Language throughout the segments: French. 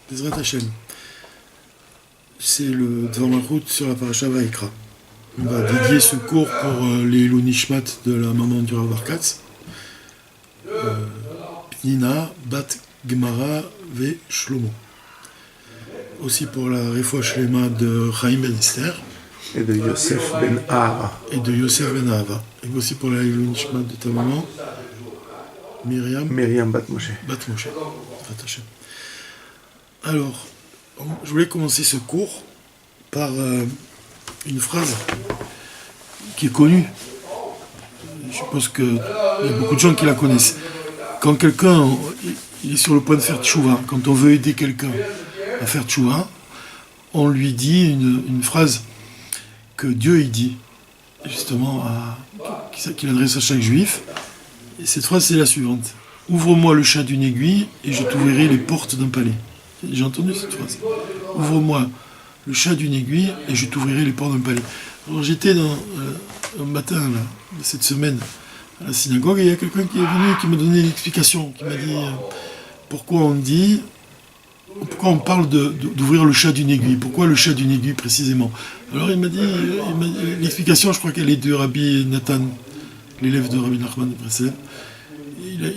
Bezrat Hashem. C'est le devant la route sur la paracha Vaïkra. On va dédier ce cours pour les Nishmat de la maman du Rav Barkatz. Pnina, Bat, Gemara, Ve, Shlomo. Aussi pour la Refoua Shlema de Chaim Ben Esther. Et de Yosef Ben Ahava. Et aussi pour la Nishmat de ta maman, Myriam Bat Moshe. Alors, je voulais commencer ce cours par une phrase qui est connue. Je pense qu'il y a beaucoup de gens qui la connaissent. Quand quelqu'un il est sur le point de faire tchouva, quand on veut aider quelqu'un à faire tchouva, on lui dit une phrase que Dieu il dit, justement, qu'il adresse à chaque juif. Et cette phrase, c'est la suivante. « Ouvre-moi le chat d'une aiguille et je t'ouvrirai les portes d'un palais. » J'ai entendu cette phrase. « Ouvre-moi le chat d'une aiguille et je t'ouvrirai les portes d'un palais. » Alors j'étais un matin, là, de cette semaine, à la synagogue, et il y a quelqu'un qui est venu et qui m'a donné une explication, qui m'a dit pourquoi on parle d'ouvrir le chat d'une aiguille, pourquoi le chat d'une aiguille précisément. Alors il m'a dit, l'explication, je crois qu'elle est de Rabbi Nathan, l'élève de Rabbi Nachman de Breslev.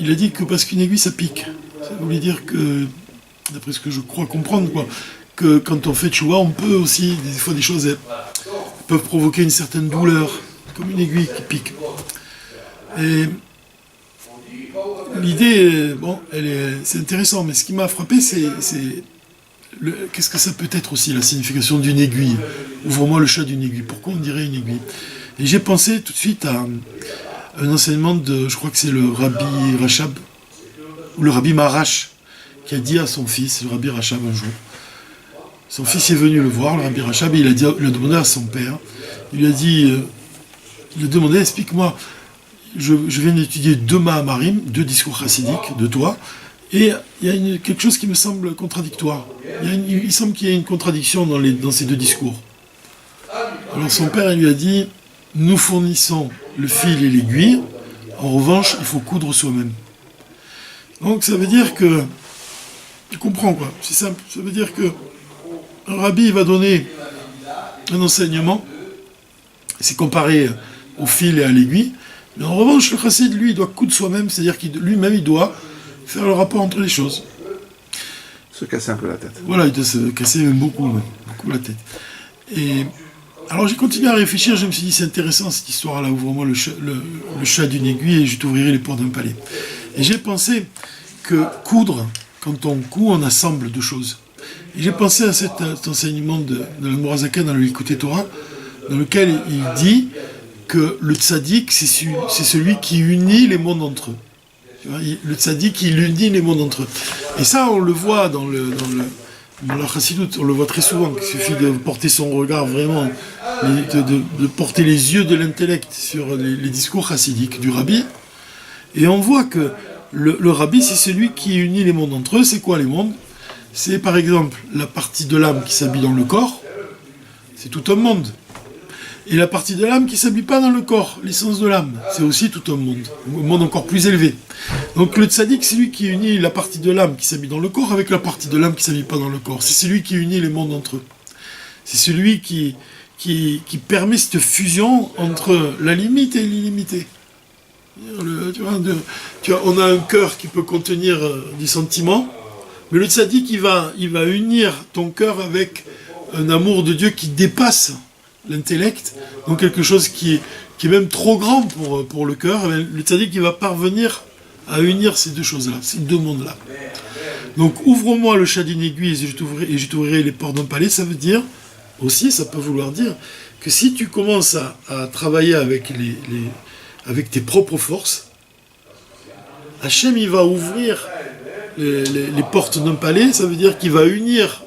Il a dit que parce qu'une aiguille ça pique. Ça voulait dire que, d'après ce que je crois comprendre, quoi, que quand on fait tchouva, on peut aussi, des fois des choses peuvent provoquer une certaine douleur, comme une aiguille qui pique. Et l'idée, bon, c'est intéressant, mais ce qui m'a frappé, c'est qu'est-ce que ça peut être aussi, la signification d'une aiguille. Ouvre-moi le chat d'une aiguille. Pourquoi on dirait une aiguille? Et j'ai pensé tout de suite à un enseignement je crois que c'est le Rabbi Rachab, ou le Rabbi Marash, qui a dit à son fils, le Rabbi Rachab un jour, son fils est venu le voir, le Rabbi Rachab, et il a demandé à son père, il a demandé, explique-moi, je viens d'étudier 2 Mahamarim, 2 discours chassidiques de toi, et il y a quelque chose qui me semble contradictoire. Il semble qu'il y ait une contradiction dans ces 2 discours. Alors son père lui a dit, nous fournissons le fil et l'aiguille, en revanche, il faut coudre soi-même. Donc ça veut dire que, tu comprends quoi, c'est simple, ça veut dire que un rabbi va donner un enseignement, c'est comparé au fil et à l'aiguille, mais en revanche, le chassid, lui, il doit coudre soi-même, c'est-à-dire qu'il lui-même, il doit faire le rapport entre les choses. Se casser un peu la tête. Voilà, il doit se casser même beaucoup la tête. Et alors j'ai continué à réfléchir, je me suis dit, c'est intéressant cette histoire-là, ouvre-moi le chat d'une aiguille et je t'ouvrirai les portes d'un palais. Et j'ai pensé que coudre, quand on coud, on assemble 2 choses. Et j'ai pensé à cet enseignement de l'Admorazaka dans le Likutei Torah, dans lequel il dit que le tzaddik, c'est celui qui unit les mondes entre eux. Le tzaddik, il unit les mondes entre eux. Et ça, on le voit dans la chassidoute, on le voit très souvent, il suffit de porter son regard vraiment, de porter les yeux de l'intellect sur les discours chassidiques du rabbi, et on voit que le rabbi, c'est celui qui unit les mondes entre eux. C'est quoi les mondes? C'est par exemple la partie de l'âme qui s'habille dans le corps, c'est tout un monde. Et la partie de l'âme qui ne s'habille pas dans le corps, l'essence de l'âme, c'est aussi tout un monde encore plus élevé. Donc le tzaddik, c'est lui qui unit la partie de l'âme qui s'habille dans le corps avec la partie de l'âme qui ne s'habille pas dans le corps. C'est celui qui unit les mondes entre eux. C'est celui qui permet cette fusion entre la limite et l'illimité. On a un cœur qui peut contenir des sentiments, mais le tzaddik, il va unir ton cœur avec un amour de Dieu qui dépasse l'intellect, donc quelque chose qui est même trop grand pour le cœur. Le tzaddik, il va parvenir à unir ces 2 choses-là, ces 2 mondes-là. Donc ouvre-moi le chat d'une aiguille et je t'ouvrirai les portes d'un palais, ça veut dire, aussi, ça peut vouloir dire, que si tu commences à travailler avec tes propres forces, Hachem, il va ouvrir les portes d'un palais, ça veut dire qu'il va unir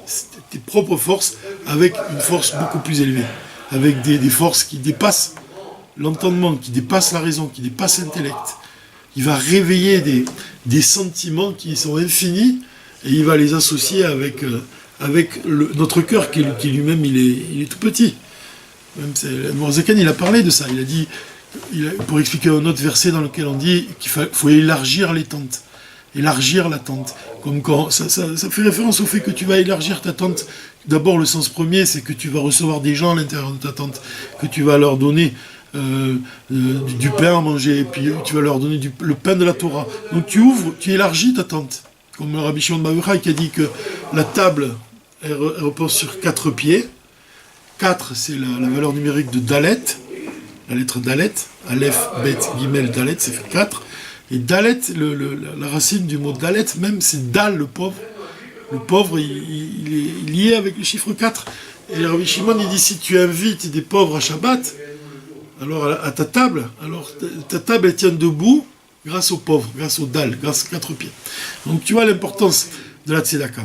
tes propres forces avec une force beaucoup plus élevée, avec des forces qui dépassent l'entendement, qui dépassent la raison, qui dépassent l'intellect. Il va réveiller des sentiments qui sont infinis, et il va les associer avec notre cœur qui lui-même, il est tout petit. Même Morazakan, il a parlé de ça, il a dit, pour expliquer un autre verset dans lequel on dit qu'il faut élargir les tentes. élargir la tente. Comme quand, ça fait référence au fait que tu vas élargir ta tente. D'abord, le sens premier, c'est que tu vas recevoir des gens à l'intérieur de ta tente, que tu vas leur donner du pain à manger, et puis tu vas leur donner le pain de la Torah. Donc tu ouvres, tu élargis ta tente. Comme le Rabbi Shimon Bar Yochai qui a dit que la table, elle repose sur 4 pieds. 4, c'est la valeur numérique de Dalet, la lettre Dalet, Aleph, Bet, Gimel, Dalet, ça fait 4. Et Dalet, la racine du mot Dalet, même, c'est Dal, le pauvre. Le pauvre, il est lié avec le chiffre 4. Et le Rabbi Shimon, il dit, si tu invites des pauvres à Shabbat, alors à ta table, alors ta table, elle tient debout grâce aux pauvres, grâce au Dal, grâce aux 4 pieds. Donc tu vois l'importance de la Tzedaka.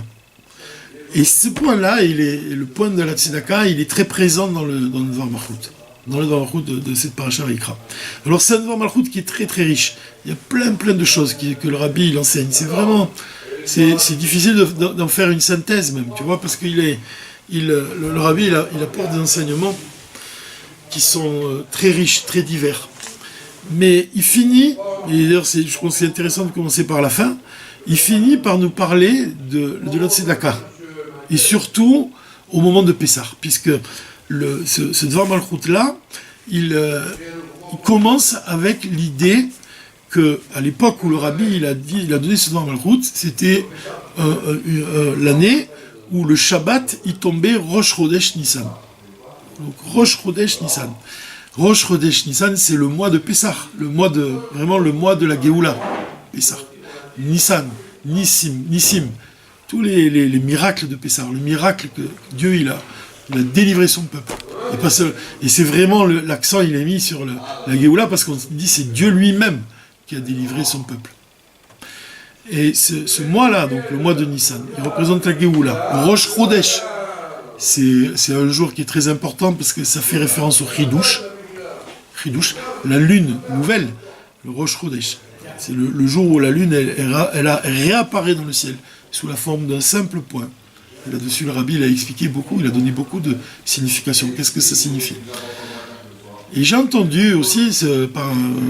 Et ce point-là, le point de la Tzedaka, il est très présent dans le Dvar Malchut. Dans le Dvar Malchut de cette paracha Vayikra. Alors c'est un Dvar Malchut qui est très très riche. Il y a plein de choses que le Rabbi il enseigne. C'est vraiment... C'est difficile d'en faire une synthèse même, tu vois, parce que le Rabbi il apporte des enseignements qui sont très riches, très divers. Mais il finit, et d'ailleurs je pense que c'est intéressant de commencer par la fin, il finit par nous parler de la Tzedaka. Et surtout au moment de Pessah, puisque ce Dvar Malchut là, il commence avec l'idée que à l'époque où le Rabbi il a donné ce Dvar Malchut, c'était l'année où le Shabbat il tombait Rosh Chodesh Nissan. Donc Rosh Chodesh Nissan. Rosh Chodesh Nissan, c'est le mois de Pessah, vraiment le mois de la Géoula. Pessah. Nissan, Nissim. Tous les miracles de Pessah, le miracle que Dieu il a délivré son peuple. Et c'est vraiment l'accent il est mis sur la Géoula parce qu'on dit c'est Dieu lui-même qui a délivré son peuple. Et ce mois-là, donc le mois de Nissan, il représente la Géoula. Rosh Chodesh, c'est un jour qui est très important parce que ça fait référence au Chidouche, la lune nouvelle, le Rosh Chodesh. C'est le jour où la lune elle réapparaît dans le ciel sous la forme d'un simple point. Et là-dessus, le Rabbi il a expliqué beaucoup, il a donné beaucoup de signification. Qu'est-ce que ça signifie? Et j'ai entendu aussi,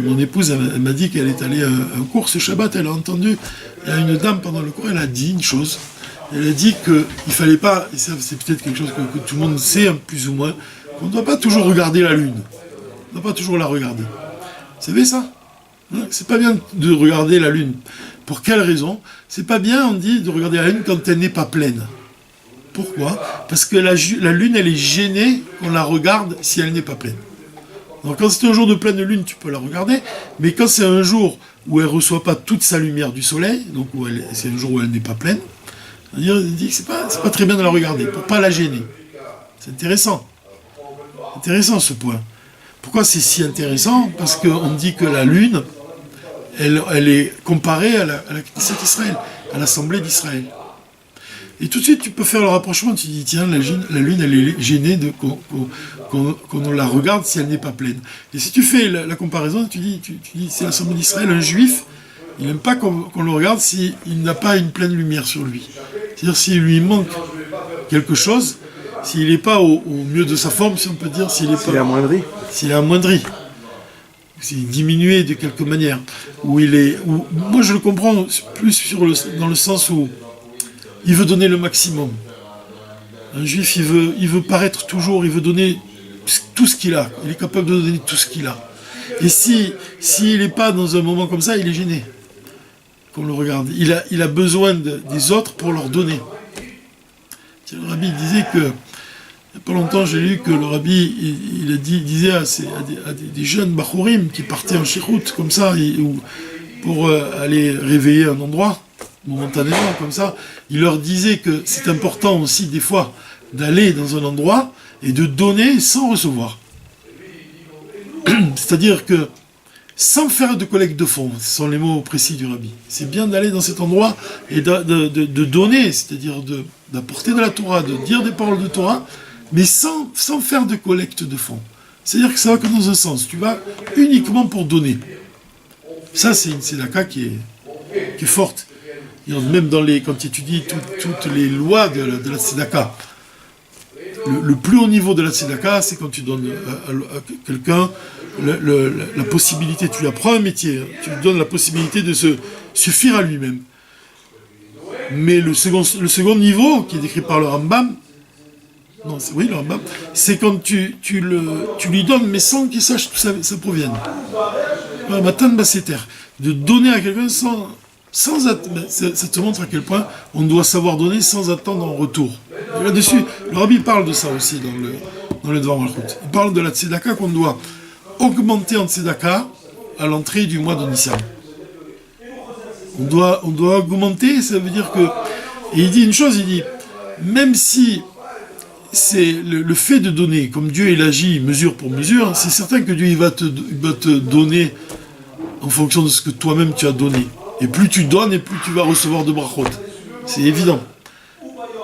mon épouse, elle m'a dit qu'elle est allée à un cours ce Shabbat, elle a entendu, il y a une dame pendant le cours, elle a dit une chose. Elle a dit qu'il ne fallait pas, et ça c'est peut-être quelque chose que tout le monde sait, plus ou moins, qu'on ne doit pas toujours regarder la lune. On ne doit pas toujours la regarder. Vous savez ça? C'est pas bien de regarder la lune. Pour quelle raison? C'est pas bien, on dit, de regarder la lune quand elle n'est pas pleine. Pourquoi? Parce que la lune, elle est gênée qu'on la regarde si elle n'est pas pleine. Donc quand c'est un jour de pleine lune, tu peux la regarder, mais quand c'est un jour où elle ne reçoit pas toute sa lumière du soleil, donc c'est un jour où elle n'est pas pleine, il dit que c'est pas très bien de la regarder, pour ne pas la gêner. C'est intéressant. Intéressant ce point. Pourquoi c'est si intéressant? Parce qu'on dit que la lune, elle est comparée à la Knesset Israël, à l'Assemblée d'Israël. Et tout de suite, tu peux faire le rapprochement, tu dis, tiens, la lune, elle est gênée qu'on la regarde si elle n'est pas pleine. Et si tu fais la comparaison, tu dis, c'est l'Assemblée d'Israël, un juif, il n'aime pas qu'on le regarde s'il n'a pas une pleine lumière sur lui. C'est-à-dire s'il lui manque quelque chose, s'il n'est pas au mieux de sa forme, si on peut dire, s'il est amoindri. S'il est amoindri. S'il est diminué de quelque manière. Moi, je le comprends plus dans le sens où il veut donner le maximum. Un juif, il veut paraître toujours, il veut donner tout ce qu'il a. Il est capable de donner tout ce qu'il a. Et s'il n'est pas dans un moment comme ça, il est gêné. Qu'on le regarde. Il a besoin des autres pour leur donner. Le Rabbi disait que, il n'y a pas longtemps, j'ai lu que le Rabbi disait à des jeunes Bachorim qui partaient en Sherout, comme ça, pour aller réveiller un endroit, momentanément, comme ça, il leur disait que c'est important aussi, des fois, d'aller dans un endroit et de donner sans recevoir. C'est-à-dire que, sans faire de collecte de fonds, ce sont les mots précis du Rabbi, c'est bien d'aller dans cet endroit et de donner, c'est-à-dire d'apporter de la Torah, de dire des paroles de Torah, mais sans faire de collecte de fonds. C'est-à-dire que ça va que dans un sens, tu vas uniquement pour donner. Ça, c'est une tzedaka qui est forte. Et même quand tu étudies toutes les lois de la tzedaka, le plus haut niveau de la tzedaka, c'est quand tu donnes à quelqu'un la possibilité, tu lui apprends un métier, tu lui donnes la possibilité de se suffire à lui-même. Mais le second niveau, qui est décrit par le Rambam, le Rambam, c'est quand tu lui donnes, mais sans qu'il sache d'où ça provienne. Matan Basseter, de donner à quelqu'un ça te montre à quel point on doit savoir donner sans attendre en retour. Et là-dessus, le Rabbi parle de ça aussi dans le Dvar Malchut. Il parle de la tzedaka qu'on doit augmenter en tzedaka à l'entrée du mois de Nissan. On doit augmenter, ça veut dire que... Et il dit une chose, il dit, même si c'est le fait de donner, comme Dieu il agit mesure pour mesure, c'est certain que Dieu il va te donner en fonction de ce que toi-même tu as donné. Et plus tu donnes, et plus tu vas recevoir de brachot. C'est évident.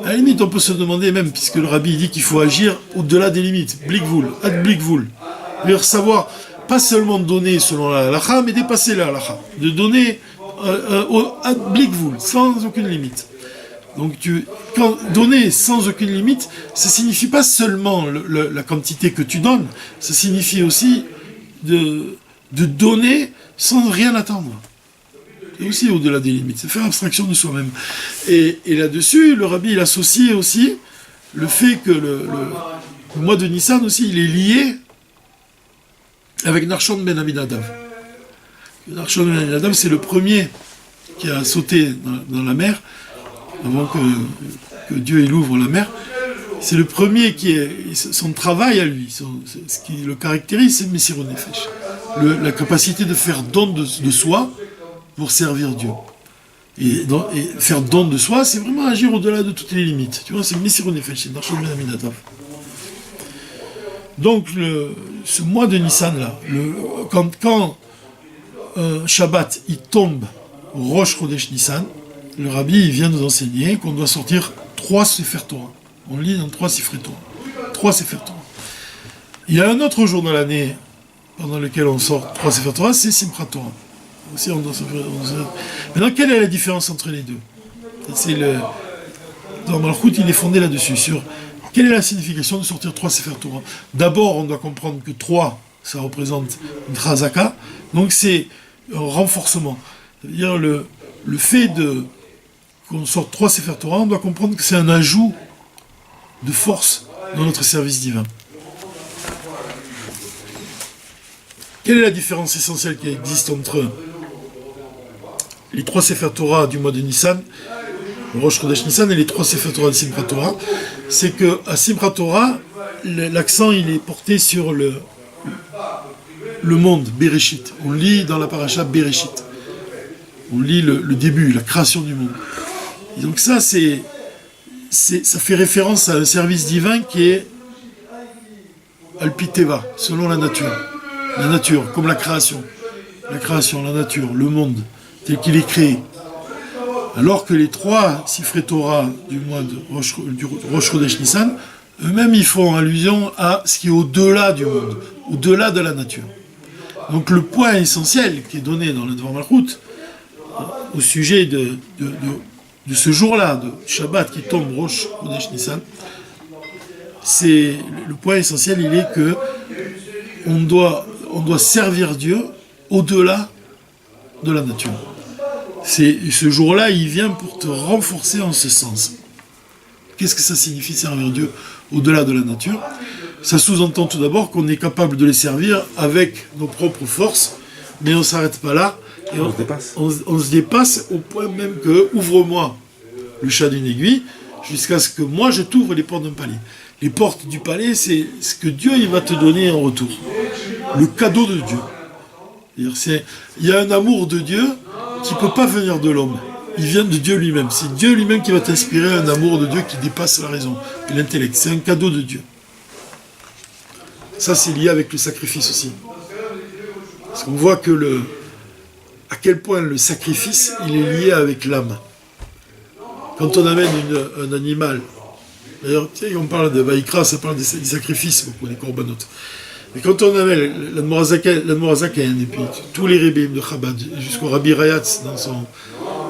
À la limite, on peut se demander même, puisque le Rabbi dit qu'il faut agir au-delà des limites. Blikvul, ad blikvul. C'est-à-dire savoir, pas seulement donner selon la halacha, mais dépasser la halacha. De donner ad blikvul, sans aucune limite. Donc donner sans aucune limite, ça signifie pas seulement la quantité que tu donnes, ça signifie aussi de donner sans rien attendre. Et aussi au-delà des limites, c'est faire abstraction de soi-même. Et là-dessus, le Rabbi il associe aussi le fait que le mois de Nissan aussi, il est lié avec Narshon ben Aminadav. Narshon ben Aminadav, c'est le premier qui a sauté dans la mer, avant que Dieu il ouvre la mer. C'est le premier son travail à lui, ce qui le caractérise, c'est Messirut Nefesh. La capacité de faire don de soi pour servir Dieu. Et faire don de soi, c'est vraiment agir au-delà de toutes les limites. Tu vois, c'est Messirut Nefesh, c'est Narshon ben Aminadav. Donc, ce mois de Nissan, là, quand Shabbat, il tombe au Rosh Chodesh Nissan, le Rabbi il vient nous enseigner qu'on doit sortir 3 Sefer Torah. On lit dans 3 Sefer Torah. 3 Sefer Torah. Il y a un autre jour dans l'année pendant lequel on sort 3 Sefer Torah, c'est Simchat Torah. Aussi, Maintenant, quelle est la différence entre les deux? Dans Malchut, il est fondé là-dessus, sur quelle est la signification de sortir 3 Sefer Torah. D'abord, on doit comprendre que 3, ça représente une Chazaka, donc c'est un renforcement. C'est-à-dire le fait qu'on sorte 3 Sefer Torah, on doit comprendre que c'est un ajout de force dans notre service divin. Quelle est la différence essentielle qui existe entre les 3 Sefer Torah du mois de Nissan, le Rosh Chodesh Nissan, et les 3 Sefer Torah de Simchat Torah? C'est qu'à Simchat Torah, l'accent il est porté sur le monde, Bereshit. On lit dans la paracha Bereshit. On lit le début, la création du monde. Et donc ça fait référence à un service divin qui est Alpiteva, selon la nature. La nature, comme la création. La création, la nature, le monde, tel qu'il est créé. Alors que les 3 Sifrei Torah du mois du Rosh Chodesh Nissan, eux-mêmes ils font allusion à ce qui est au-delà du monde, au-delà de la nature. Donc le point essentiel qui est donné dans le Dvar Malchut, au sujet de ce jour-là, de Shabbat qui tombe Rosh Chodesh Nissan, c'est le point essentiel, il est que on doit servir Dieu au-delà de la nature. Ce jour-là, il vient pour te renforcer en ce sens. Qu'est-ce que ça signifie servir Dieu au-delà de la nature? Ça sous-entend tout d'abord qu'on est capable de les servir avec nos propres forces, mais on ne s'arrête pas là. Et on se dépasse au point même que ouvre-moi le chat d'une aiguille jusqu'à ce que moi je t'ouvre les portes d'un palais. Les portes du palais, c'est ce que Dieu il va te donner en retour. Le cadeau de Dieu. Il y a un amour de Dieu qui ne peut pas venir de l'homme. Il vient de Dieu lui-même. C'est Dieu lui-même qui va t'inspirer un amour de Dieu qui dépasse la raison et l'intellect. C'est un cadeau de Dieu. Ça, c'est lié avec le sacrifice aussi. Parce qu'on voit que à quel point le sacrifice, il est lié avec l'âme. Quand on amène un animal, d'ailleurs, tu sais, on parle de Vaïkra, ça parle des sacrifices, beaucoup, des corbanotes. Mais quand on amène l'Admorazakayan, et puis tous les rébim de Chabad, jusqu'au Rabbi Rayatz, dans son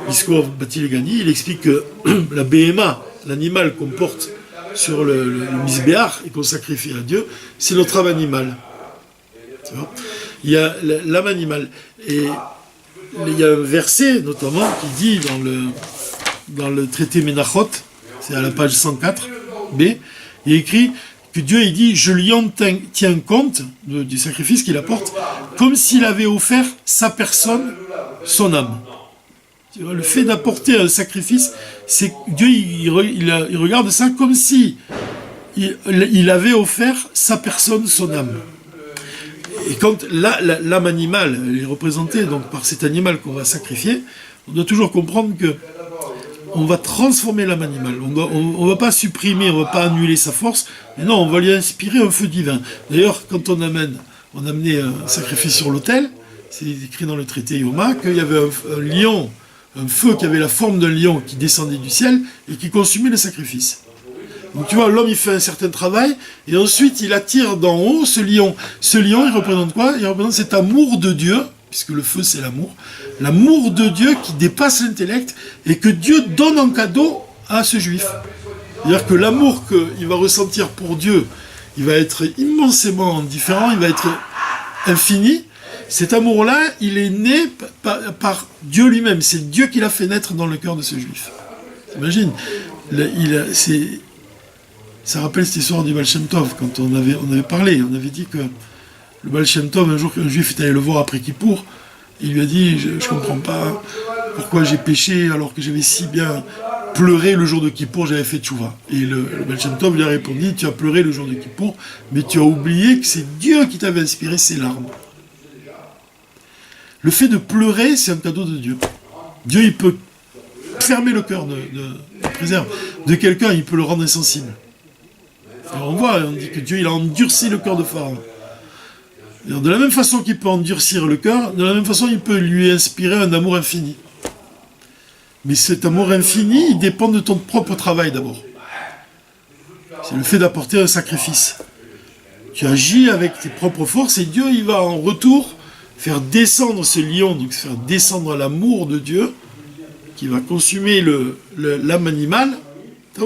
discours Batil Gani, il explique que la BMA, l'animal qu'on porte sur le Misbéach et qu'on sacrifie à Dieu, c'est notre âme animale. Tu vois ? Il y a l'âme animale. Et il y a un verset, notamment, qui dit dans le traité Ménachot, c'est à la page 104b, il est écrit que Dieu, il dit, je lui en tiens compte du sacrifice qu'il apporte, comme s'il avait offert sa personne, son âme. Le fait d'apporter un sacrifice, c'est Dieu, il regarde ça comme si il avait offert sa personne, son âme. Et quand l'âme animale est représentée donc par cet animal qu'on va sacrifier, on doit toujours comprendre que on va transformer l'âme animale. On va pas supprimer, on va pas annuler sa force, mais non, on va lui inspirer un feu divin. D'ailleurs, quand on amenait un sacrifice sur l'autel, c'est écrit dans le traité Yoma qu'il y avait un lion, un feu qui avait la forme d'un lion qui descendait du ciel et qui consumait le sacrifice. Donc tu vois, l'homme il fait un certain travail et ensuite il attire d'en haut ce lion. Ce lion, il représente quoi? Il représente cet amour de Dieu, puisque le feu c'est l'amour de Dieu qui dépasse l'intellect et que Dieu donne en cadeau à ce juif. C'est-à-dire que l'amour qu'il va ressentir pour Dieu, il va être immensément différent, il va être infini. Cet amour-là, il est né par Dieu lui-même. C'est Dieu qui l'a fait naître dans le cœur de ce juif. T'imagines? Ça rappelle cette histoire du Baal Shem Tov, quand on avait parlé, on avait dit que le Baal Shem Tov, un jour qu'un juif est allé le voir après Kippour, il lui a dit, je ne comprends pas pourquoi j'ai péché alors que j'avais si bien pleuré le jour de Kippour, j'avais fait tchouva. Et le Baal Shem Tov lui a répondu, tu as pleuré le jour de Kippour, mais tu as oublié que c'est Dieu qui t'avait inspiré ces larmes. Le fait de pleurer, c'est un cadeau de Dieu. Dieu, il peut fermer le cœur de quelqu'un, il peut le rendre insensible. Alors on dit que Dieu il a endurci le cœur de Pharaon. De la même façon qu'il peut endurcir le cœur, de la même façon il peut lui inspirer un amour infini. Mais cet amour infini, il dépend de ton propre travail d'abord. C'est le fait d'apporter un sacrifice. Tu agis avec tes propres forces et Dieu il va en retour faire descendre ce lion, donc faire descendre l'amour de Dieu qui va consumer l'âme animale,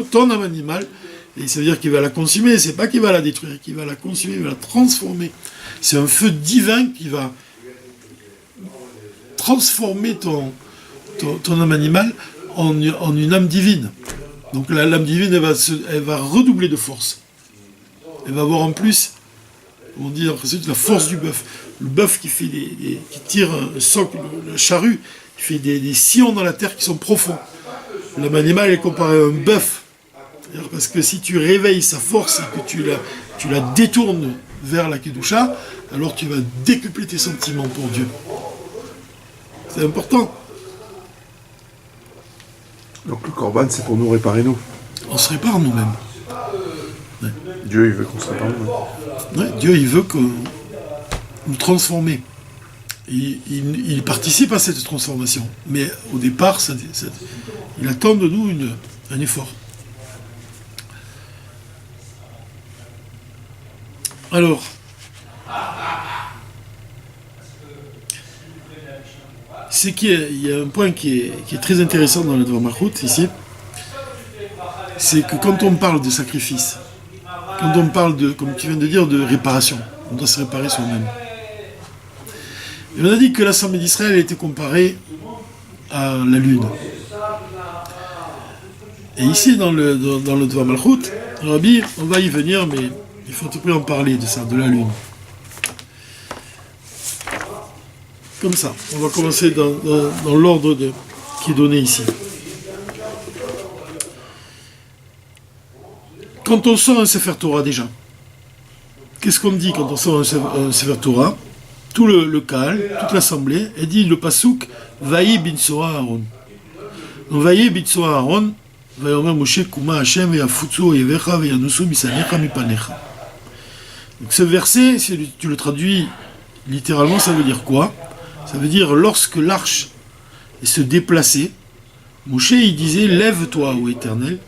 ton âme animale. Et ça veut dire qu'il va la consumer, c'est pas qu'il va la détruire, qu'il va la consumer, il va la transformer. C'est un feu divin qui va transformer ton âme animale en une âme divine. Donc l'âme divine, elle va redoubler de force. Elle va avoir en plus, on dit la force du bœuf. Le bœuf qui tire un soc, le charrue, qui fait des sillons dans la terre qui sont profonds. L'âme animale est comparée à un bœuf. Parce que si tu réveilles sa force et que tu la détournes vers la Kedusha, alors tu vas décupler tes sentiments pour Dieu. C'est important. Donc le Korban, c'est pour nous réparer nous. On se répare nous-mêmes. Ouais. Dieu, il veut qu'on se répare nous-mêmes. Ouais, Dieu, il veut nous transformer. Il participe à cette transformation. Mais au départ, il attend de nous un effort. Alors, il y a un point qui est très intéressant dans le Dvar Malchut, ici, c'est que quand on parle de sacrifice, quand on parle comme tu viens de dire, de réparation, on doit se réparer soi-même. Et on a dit que l'Assemblée d'Israël a été comparée à la lune. Et ici, dans le Dvar Malchut, Rabbi, on va y venir, mais il faut à tout prix en parler de ça, de la lune. Comme ça, on va commencer dans l'ordre qui est donné ici. Quand on sort un Sefer Torah déjà, qu'est-ce qu'on dit quand on sort un Sefer Torah? Tout le Kahal, toute l'assemblée, elle dit le pasuk Vayi binsoa Aaron. Donc Vayi binsoa Aaron, Vayomer Moshe kuma Hashem veyafutzu oyevecha veyanusu misanecha mipanecha. Donc ce verset, si tu le traduis littéralement, ça veut dire quoi? Ça veut dire lorsque l'arche se déplaçait, Moshe il disait lève-toi ô Éternel,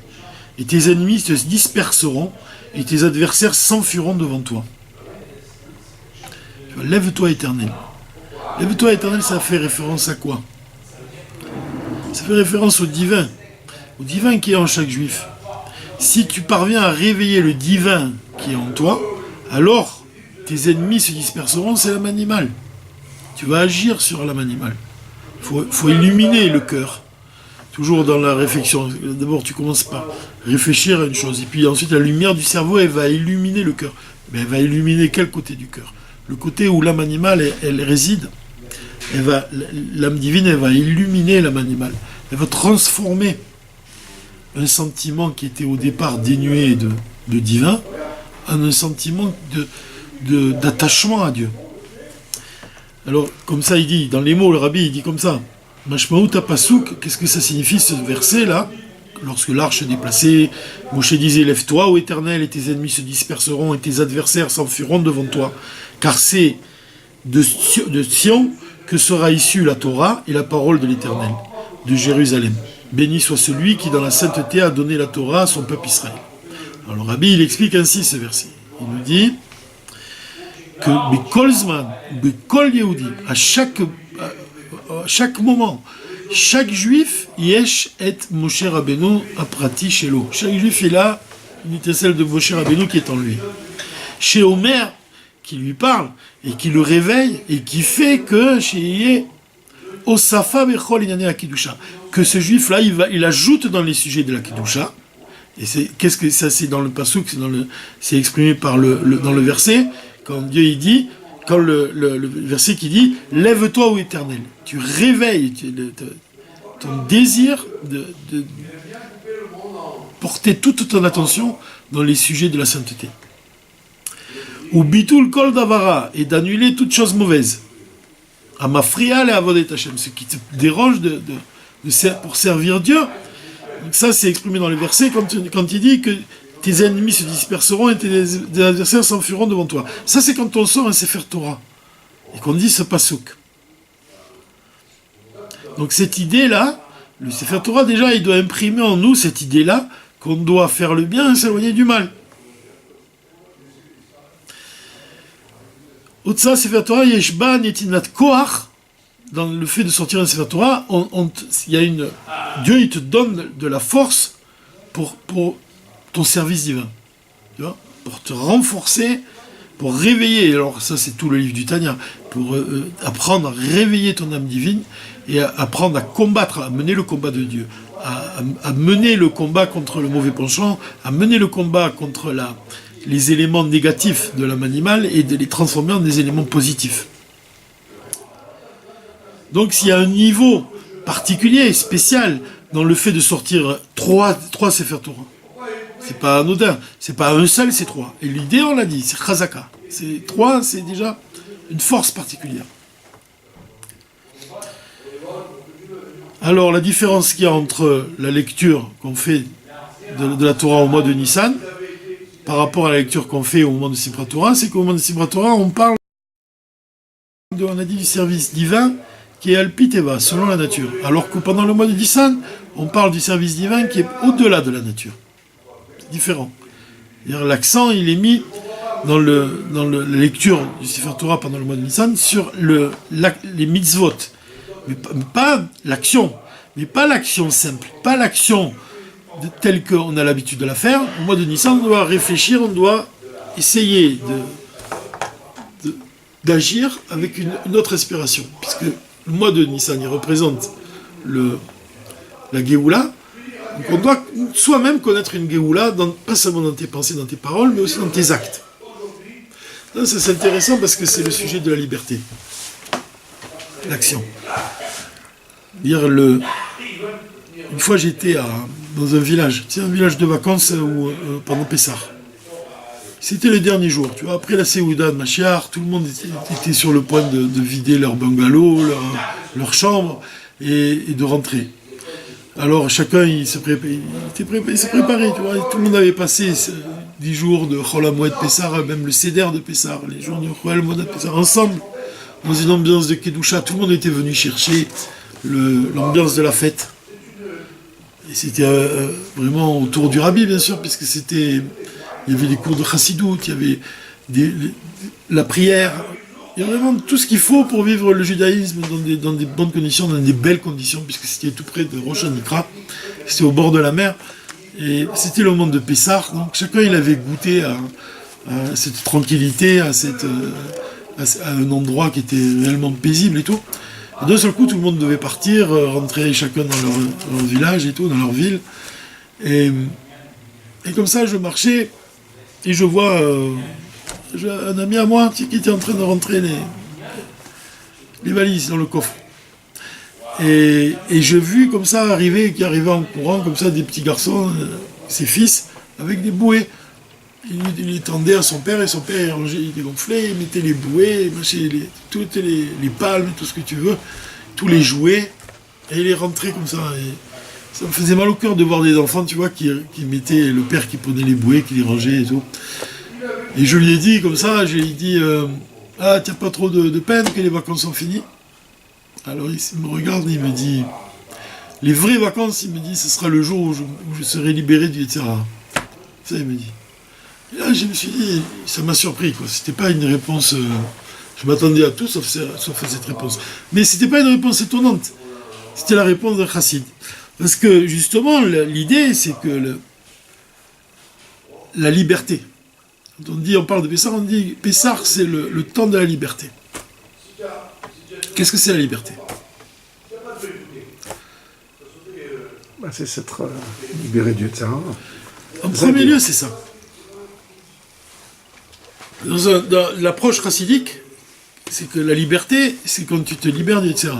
et tes ennemis se disperseront, et tes adversaires s'enfuiront devant toi. Lève-toi Éternel. Lève-toi Éternel, ça fait référence à quoi? Ça fait référence au divin qui est en chaque juif. Si tu parviens à réveiller le divin qui est en toi, alors tes ennemis se disperseront, c'est l'âme animale. Tu vas agir sur l'âme animale. Il faut illuminer le cœur. Toujours dans la réflexion. D'abord, tu commences par réfléchir à une chose. Et puis ensuite, la lumière du cerveau, elle va illuminer le cœur. Mais elle va illuminer quel côté du cœur? Le côté où l'âme animale, elle réside. L'âme divine, elle va illuminer l'âme animale. Elle va transformer un sentiment qui était au départ dénué de divin en un sentiment d'attachement à Dieu. Alors, comme ça, il dit, dans les mots, le rabbi, il dit comme ça, Mashmaout Pasuk, qu'est-ce que ça signifie ce verset-là? Lorsque l'arche se déplaçait, Moshe disait, lève-toi, ô Éternel, et tes ennemis se disperseront, et tes adversaires s'enfuiront devant toi. Car c'est de Sion que sera issue la Torah et la parole de l'Éternel, de Jérusalem. Béni soit celui qui, dans la sainteté, a donné la Torah à son peuple Israël. Alors, le rabbi, il explique ainsi ce verset. Il nous dit que Bikol Zman, Bikol Yehudi, à chaque moment, chaque juif, Yesh et Moshe Rabbeinu Aprati Shelo. Chaque juif, il a une étincelle de Moshe Rabbeinu qui est en lui. Chez Omer, qui lui parle, et qui le réveille, et qui fait que chez Osafa Bechol Inane Akidusha, que ce juif-là, il ajoute dans les sujets de la Kidusha. Et qu'est-ce que ça, c'est dans le pasuk, c'est exprimé dans le verset, quand Dieu il dit, quand le verset qui dit, lève-toi ô Éternel, tu réveilles ton désir de porter toute ton attention dans les sujets de la sainteté. Ou bitul kol davara, et d'annuler toute chose mauvaise. Amafrial et avodet Hashem, ce qui te dérange pour servir Dieu. Donc ça, c'est exprimé dans les versets quand il dit que tes ennemis se disperseront et tes adversaires s'enfuiront devant toi. Ça, c'est quand on sort un Sefer Torah et qu'on dit ce pasuk. Donc cette idée-là, le Sefer Torah, déjà, il doit imprimer en nous cette idée-là qu'on doit faire le bien et s'éloigner du mal. Otsa Sefer Torah, Yeshba Netinat Koach, dans le fait de sortir un Sefer Torah, Dieu il te donne de la force pour ton service divin, tu vois, pour te renforcer, pour réveiller. Alors ça c'est tout le livre du Tanya, pour apprendre à réveiller ton âme divine et apprendre à combattre, à mener le combat de Dieu, à mener le combat contre le mauvais penchant, à mener le combat contre les éléments négatifs de l'âme animale et de les transformer en des éléments positifs. Donc s'il y a un niveau particulier, spécial, dans le fait de sortir trois Sefer Torah, c'est pas anodin, c'est pas un seul, c'est trois. Et l'idée, on l'a dit, c'est Chazaka. C'est trois, c'est déjà une force particulière. Alors la différence qu'il y a entre la lecture qu'on fait de la Torah au mois de Nissan, par rapport à la lecture qu'on fait au moment de Simchat Torah, c'est qu'au moment de Simchat Torah, on parle on a dit du service divin qui est Alpiteva, selon la nature. Alors que pendant le mois de Nissan, on parle du service divin qui est au-delà de la nature. C'est différent. C'est-à-dire, l'accent, il est mis dans la lecture du Sefer Torah pendant le mois de Nissan sur les mitzvot. Mais pas l'action. Mais pas l'action simple. Pas l'action telle qu'on a l'habitude de la faire. Au mois de Nissan, on doit réfléchir, on doit essayer d'agir avec une autre inspiration. Puisque le mois de Nissan, il représente la Géoula. Donc on doit soi-même connaître une Géoula, pas seulement dans tes pensées, dans tes paroles, mais aussi dans tes actes. Ça, c'est intéressant parce que c'est le sujet de la liberté. L'action. Une fois j'étais dans un village, c'est un village de vacances pendant Pessah. C'était le dernier jour, tu vois, après la Séouda de Machiar, tout le monde était sur le point de vider leur bungalow, leur chambre, et de rentrer. Alors chacun il s'est préparé, tu vois, tout le monde avait passé 10 jours de Chol HaMoed Pessah, même le Seder de Pessah, les jours de Chol HaMoed Pessah, ensemble, dans une ambiance de Kedusha, tout le monde était venu chercher l'ambiance de la fête. Et c'était vraiment autour du Rabbi, bien sûr, puisque il y avait des cours de Chassidut, il y avait la prière, il y a vraiment tout ce qu'il faut pour vivre le judaïsme dans des bonnes conditions, dans des belles conditions, puisque c'était tout près de Rosh Hanikra, c'était au bord de la mer, et c'était le moment de Pessah, donc chacun il avait goûté à cette tranquillité, à un endroit qui était réellement paisible et tout. Et d'un seul coup, tout le monde devait partir, rentrer chacun dans leur village et tout, dans leur ville. Et comme ça, je marchais et je vois un ami à moi qui était en train de rentrer les valises dans le coffre. Et j'ai vu comme ça qui arrivaient en courant, comme ça, des petits garçons, ses fils, avec des bouées. Il les tendait à son père, et son père il rangeait, il dégonflait, il mettait les bouées, il mâchait toutes les palmes, tout ce que tu veux, tous les jouets, et il les rentrait comme ça. Et ça me faisait mal au cœur de voir des enfants, tu vois, qui mettaient le père qui prenait les bouées, qui les rangeait et tout. Et je lui ai dit comme ça, je lui ai dit ah, t'as pas trop de peine que les vacances sont finies? Alors il me regarde et il me dit, les vraies vacances, il me dit, ce sera le jour où je serai libéré du etc. Ça, il me dit. Et là, je me suis dit, ça m'a surpris, quoi. C'était pas une réponse. Je m'attendais à tout sauf cette réponse. Mais c'était pas une réponse étonnante. C'était la réponse d'un chassid. Parce que justement, l'idée, c'est que la liberté. Quand on parle de Pessah, on dit Pessah, c'est le temps de la liberté. Qu'est-ce que c'est la liberté? C'est s'être libéré du etc. En premier lieu, c'est ça. Dans l'approche chassidique, c'est que la liberté, c'est quand tu te libères du etc.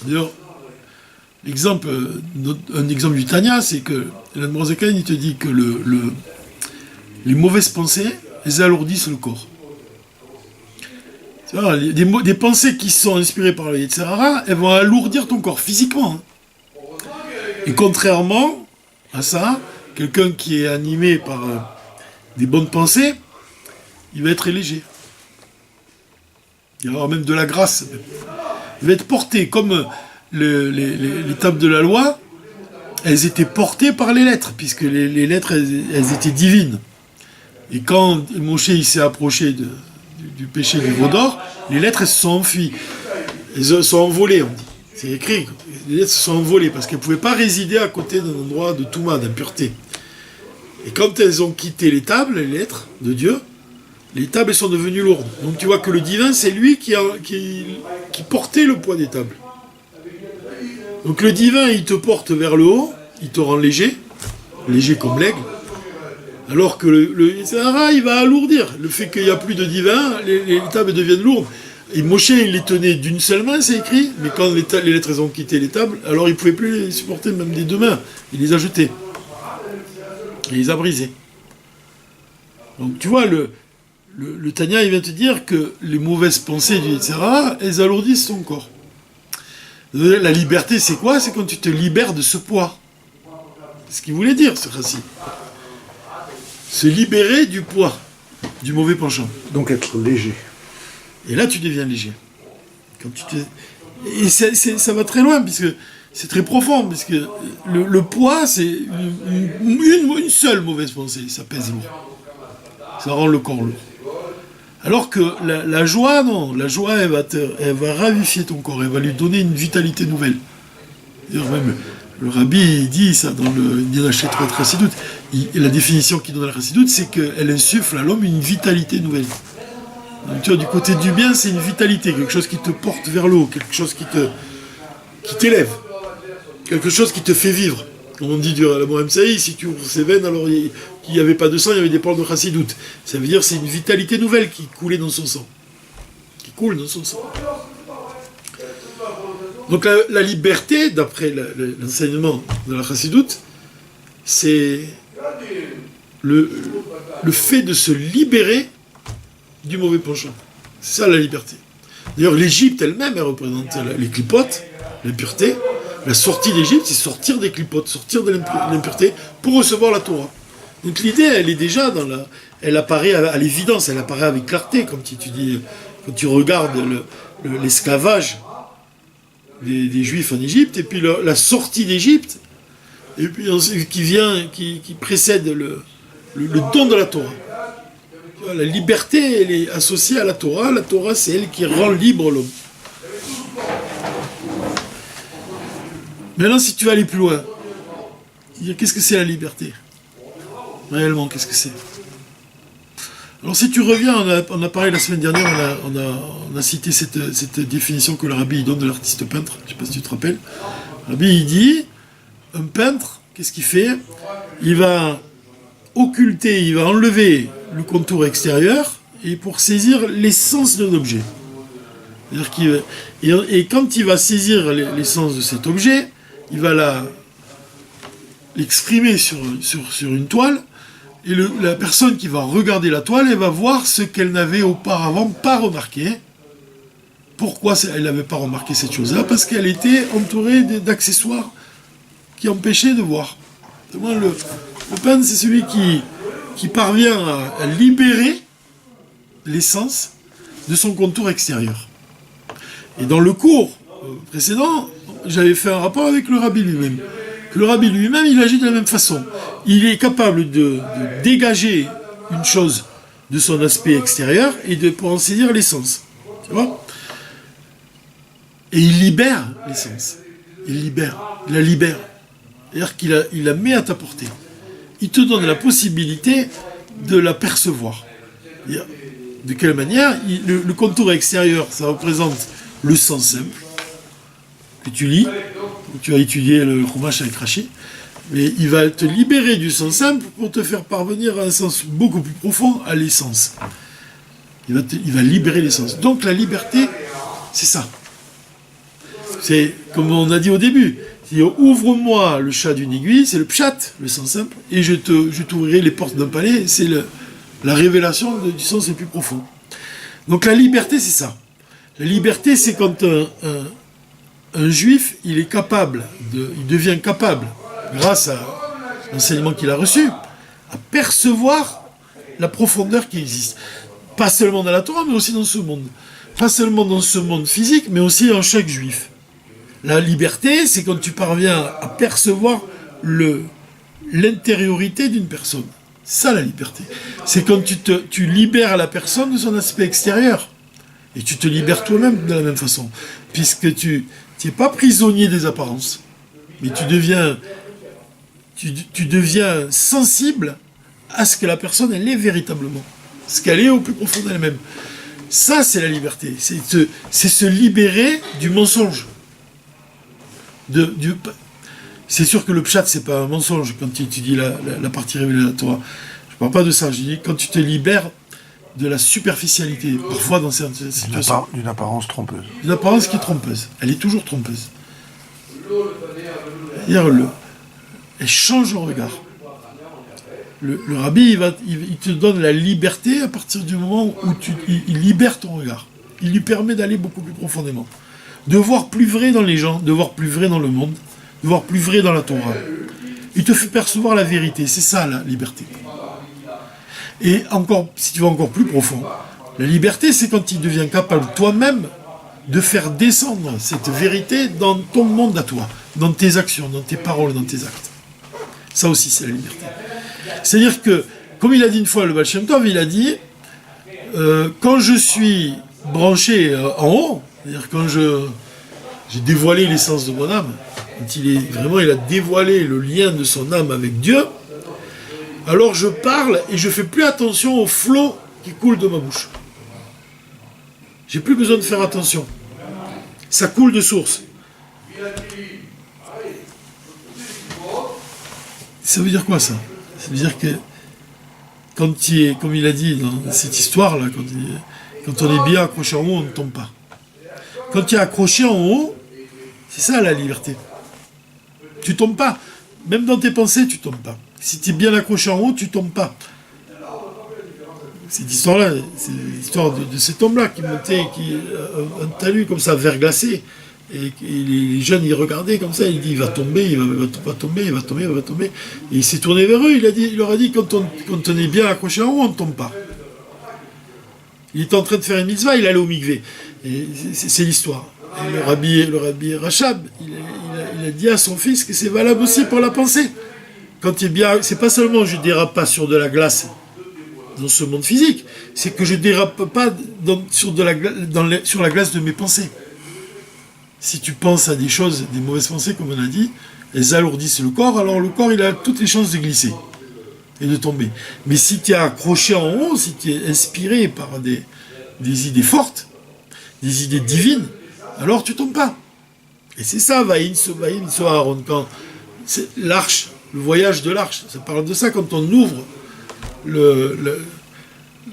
D'ailleurs, un exemple du Tanya, c'est que l'Admor Zaken, il te dit que les mauvaises pensées, elles alourdissent le corps. Des pensées qui sont inspirées par le Yetzirah, elles vont alourdir ton corps physiquement. Et contrairement à ça, quelqu'un qui est animé par des bonnes pensées, il va être léger. Il va avoir même de la grâce. Il va être porté, comme les tables de la loi, elles étaient portées par les lettres, puisque les lettres, elles étaient divines. Et quand Moshe il s'est approché du péché du veau d'or, les lettres elles se sont enfuies. Elles se sont envolées, on dit. C'est écrit. Les lettres se sont envolées parce qu'elles ne pouvaient pas résider à côté d'un endroit de Touma, d'impureté. Et quand elles ont quitté les tables, les lettres de Dieu, les tables elles sont devenues lourdes. Donc tu vois que le divin, c'est lui qui portait le poids des tables. Donc le divin, il te porte vers le haut, il te rend léger comme l'aigle. Alors que le Sahara, il va alourdir. Le fait qu'il n'y a plus de divin, les tables deviennent lourdes. Et Moshe, il les tenait d'une seule main, c'est écrit, mais quand les lettres ont quitté les tables, alors il ne pouvait plus les supporter même des deux mains. Il les a jetées. Il les a brisées. Donc tu vois, le Tanya, il vient te dire que les mauvaises pensées du Yetzirah, elles alourdissent ton corps. La liberté, c'est quoi? C'est quand tu te libères de ce poids. C'est ce qu'il voulait dire, ce Chassid. Se libérer du poids, du mauvais penchant. Donc être léger. Et là, tu deviens léger. Et ça va très loin, puisque c'est très profond, parce que le poids, c'est une seule mauvaise pensée, ça pèse lourd. Ça rend le corps lourd. Alors que la joie, non, la joie, elle va ravifier ton corps, elle va lui donner une vitalité nouvelle. D'ailleurs, même le rabbi il dit ça dans le Nidachet 3 de Chassidut. La définition qu'il donne à la Chassidut, c'est qu'elle insuffle à l'homme une vitalité nouvelle. Donc, tu vois, du côté du bien, c'est une vitalité, quelque chose qui te porte vers le haut, quelque chose qui t'élève, quelque chose qui te fait vivre. Comme on dit à la Mohem Saï, si tu ouvres ses veines, alors il n'y avait pas de sang, il y avait des pores de Chassidut. Ça veut dire que c'est une vitalité nouvelle qui coulait dans son sang. Qui coule dans son sang. Donc la liberté, d'après l'enseignement de la Chassidut, c'est le fait de se libérer du mauvais penchant. C'est ça la liberté. D'ailleurs, l'Égypte elle-même, elle représente les clipotes, l'impureté. La sortie d'Égypte, c'est sortir des clipotes, sortir de l'impureté pour recevoir la Torah. Donc l'idée, elle est déjà elle apparaît à l'évidence, elle apparaît avec clarté, comme quand tu regardes l'esclavage des Juifs en Égypte, et puis la sortie d'Égypte, et puis qui précède le don de la Torah. La liberté, elle est associée à la Torah. La Torah, c'est elle qui rend libre l'homme. Maintenant, si tu vas aller plus loin, qu'est-ce que c'est la liberté? Réellement, qu'est-ce que c'est? Alors si tu reviens, on a parlé la semaine dernière, on a cité cette définition que le rabbi donne de l'artiste peintre, je ne sais pas si tu te rappelles. Le rabbi il dit, un peintre, qu'est-ce qu'il fait? Il va occulter, il va enlever le contour extérieur et pour saisir l'essence d'un objet. C'est-à-dire et quand il va saisir l'essence de cet objet, il va l'exprimer sur une toile, et la personne qui va regarder la toile, elle va voir ce qu'elle n'avait auparavant pas remarqué. Pourquoi elle n'avait pas remarqué cette chose-là? Parce qu'elle était entourée d'accessoires qui empêchaient de voir. Le peintre, c'est celui qui parvient à libérer l'essence de son contour extérieur. Et dans le cours précédent, j'avais fait un rapport avec le rabbi lui-même. Le rabbi lui-même, il agit de la même façon. Il est capable de dégager une chose de son aspect extérieur et pour en saisir l'essence. Tu vois? Et il libère l'essence. Il la libère. C'est-à-dire qu'il la met à ta portée. Il te donne la possibilité de la percevoir. De quelle manière? Le contour extérieur, ça représente le sens simple que tu lis. Tu as étudié le Chumash avec Rashi, mais il va te libérer du sens simple pour te faire parvenir à un sens beaucoup plus profond, à l'essence. Il va libérer l'essence. Donc la liberté, c'est ça. C'est comme on a dit au début. Ouvre-moi le chat d'une aiguille, c'est le pshat, le sens simple, et je t'ouvrirai les portes d'un palais, c'est la révélation du sens le plus profond. Donc la liberté, c'est ça. La liberté, c'est quand un juif, il devient capable, grâce à l'enseignement qu'il a reçu, à percevoir la profondeur qui existe. Pas seulement dans la Torah, mais aussi dans ce monde. Pas seulement dans ce monde physique, mais aussi en chaque juif. La liberté, c'est quand tu parviens à percevoir l'intériorité d'une personne. C'est ça la liberté. C'est quand tu libères la personne de son aspect extérieur. Et tu te libères toi-même de la même façon. Puisque tu n'es pas prisonnier des apparences. Mais tu deviens sensible à ce que la personne, elle est véritablement. Ce qu'elle est au plus profond d'elle-même. Ça, c'est la liberté. C'est se libérer du mensonge. C'est sûr que le pshat, c'est pas un mensonge quand tu étudies la partie révélée de la Torah. Je parle pas de ça. Je dis quand tu te libères de la superficialité, parfois dans certaines situations. D'une apparence trompeuse. Une apparence qui est trompeuse. Elle est toujours trompeuse. C'est-à-dire, elle change le regard. Le rabbi, il te donne la liberté à partir du moment où il libère ton regard. Il lui permet d'aller beaucoup plus profondément. De voir plus vrai dans les gens, de voir plus vrai dans le monde, de voir plus vrai dans la Torah. Il te fait percevoir la vérité. C'est ça, la liberté. Et encore, si tu vas encore plus profond, la liberté, c'est quand tu deviens capable toi-même de faire descendre cette vérité dans ton monde à toi, dans tes actions, dans tes paroles, dans tes actes. Ça aussi, c'est la liberté. C'est-à-dire que, comme il a dit une fois le Baal Shem Tov, il a dit quand je suis branché en haut, c'est-à-dire quand j'ai dévoilé l'essence de mon âme, quand il a dévoilé le lien de son âme avec Dieu, alors je parle et je fais plus attention au flot qui coule de ma bouche. J'ai plus besoin de faire attention. Ça coule de source. Ça veut dire quoi ça? Ça veut dire que quand tu es, comme il a dit dans cette histoire-là, quand on est bien accroché en haut, on ne tombe pas. Quand tu es accroché en haut, c'est ça la liberté. Tu tombes pas. Même dans tes pensées, tu tombes pas. Si tu es bien accroché en haut, tu tombes pas. Cette histoire-là, c'est l'histoire de cet homme-là qui montait, un talus comme ça, verglacé. Et les jeunes, ils regardaient comme ça, il dit, il va tomber, il va tomber, il va tomber, il va tomber. Et il s'est tourné vers eux, il leur a dit, quand on est bien accroché en haut, on ne tombe pas. Il était en train de faire une mitzvah, il allait au mikvé. Et c'est l'histoire. Et le rabbi Rachab, il a dit à son fils que c'est valable aussi pour la pensée. Quand tu es bien, c'est pas seulement je dérape pas sur de la glace dans ce monde physique, c'est que je dérape pas sur la glace de mes pensées. Si tu penses à des choses, des mauvaises pensées, comme on a dit, elles alourdissent le corps, alors le corps, il a toutes les chances de glisser. et de tomber. Mais si tu es accroché en haut, si tu es inspiré par des idées fortes, des idées divines, alors tu tombes pas. Et c'est ça, Vaïn so Aaron, quand c'est l'arche, le voyage de l'arche, ça parle de ça quand on ouvre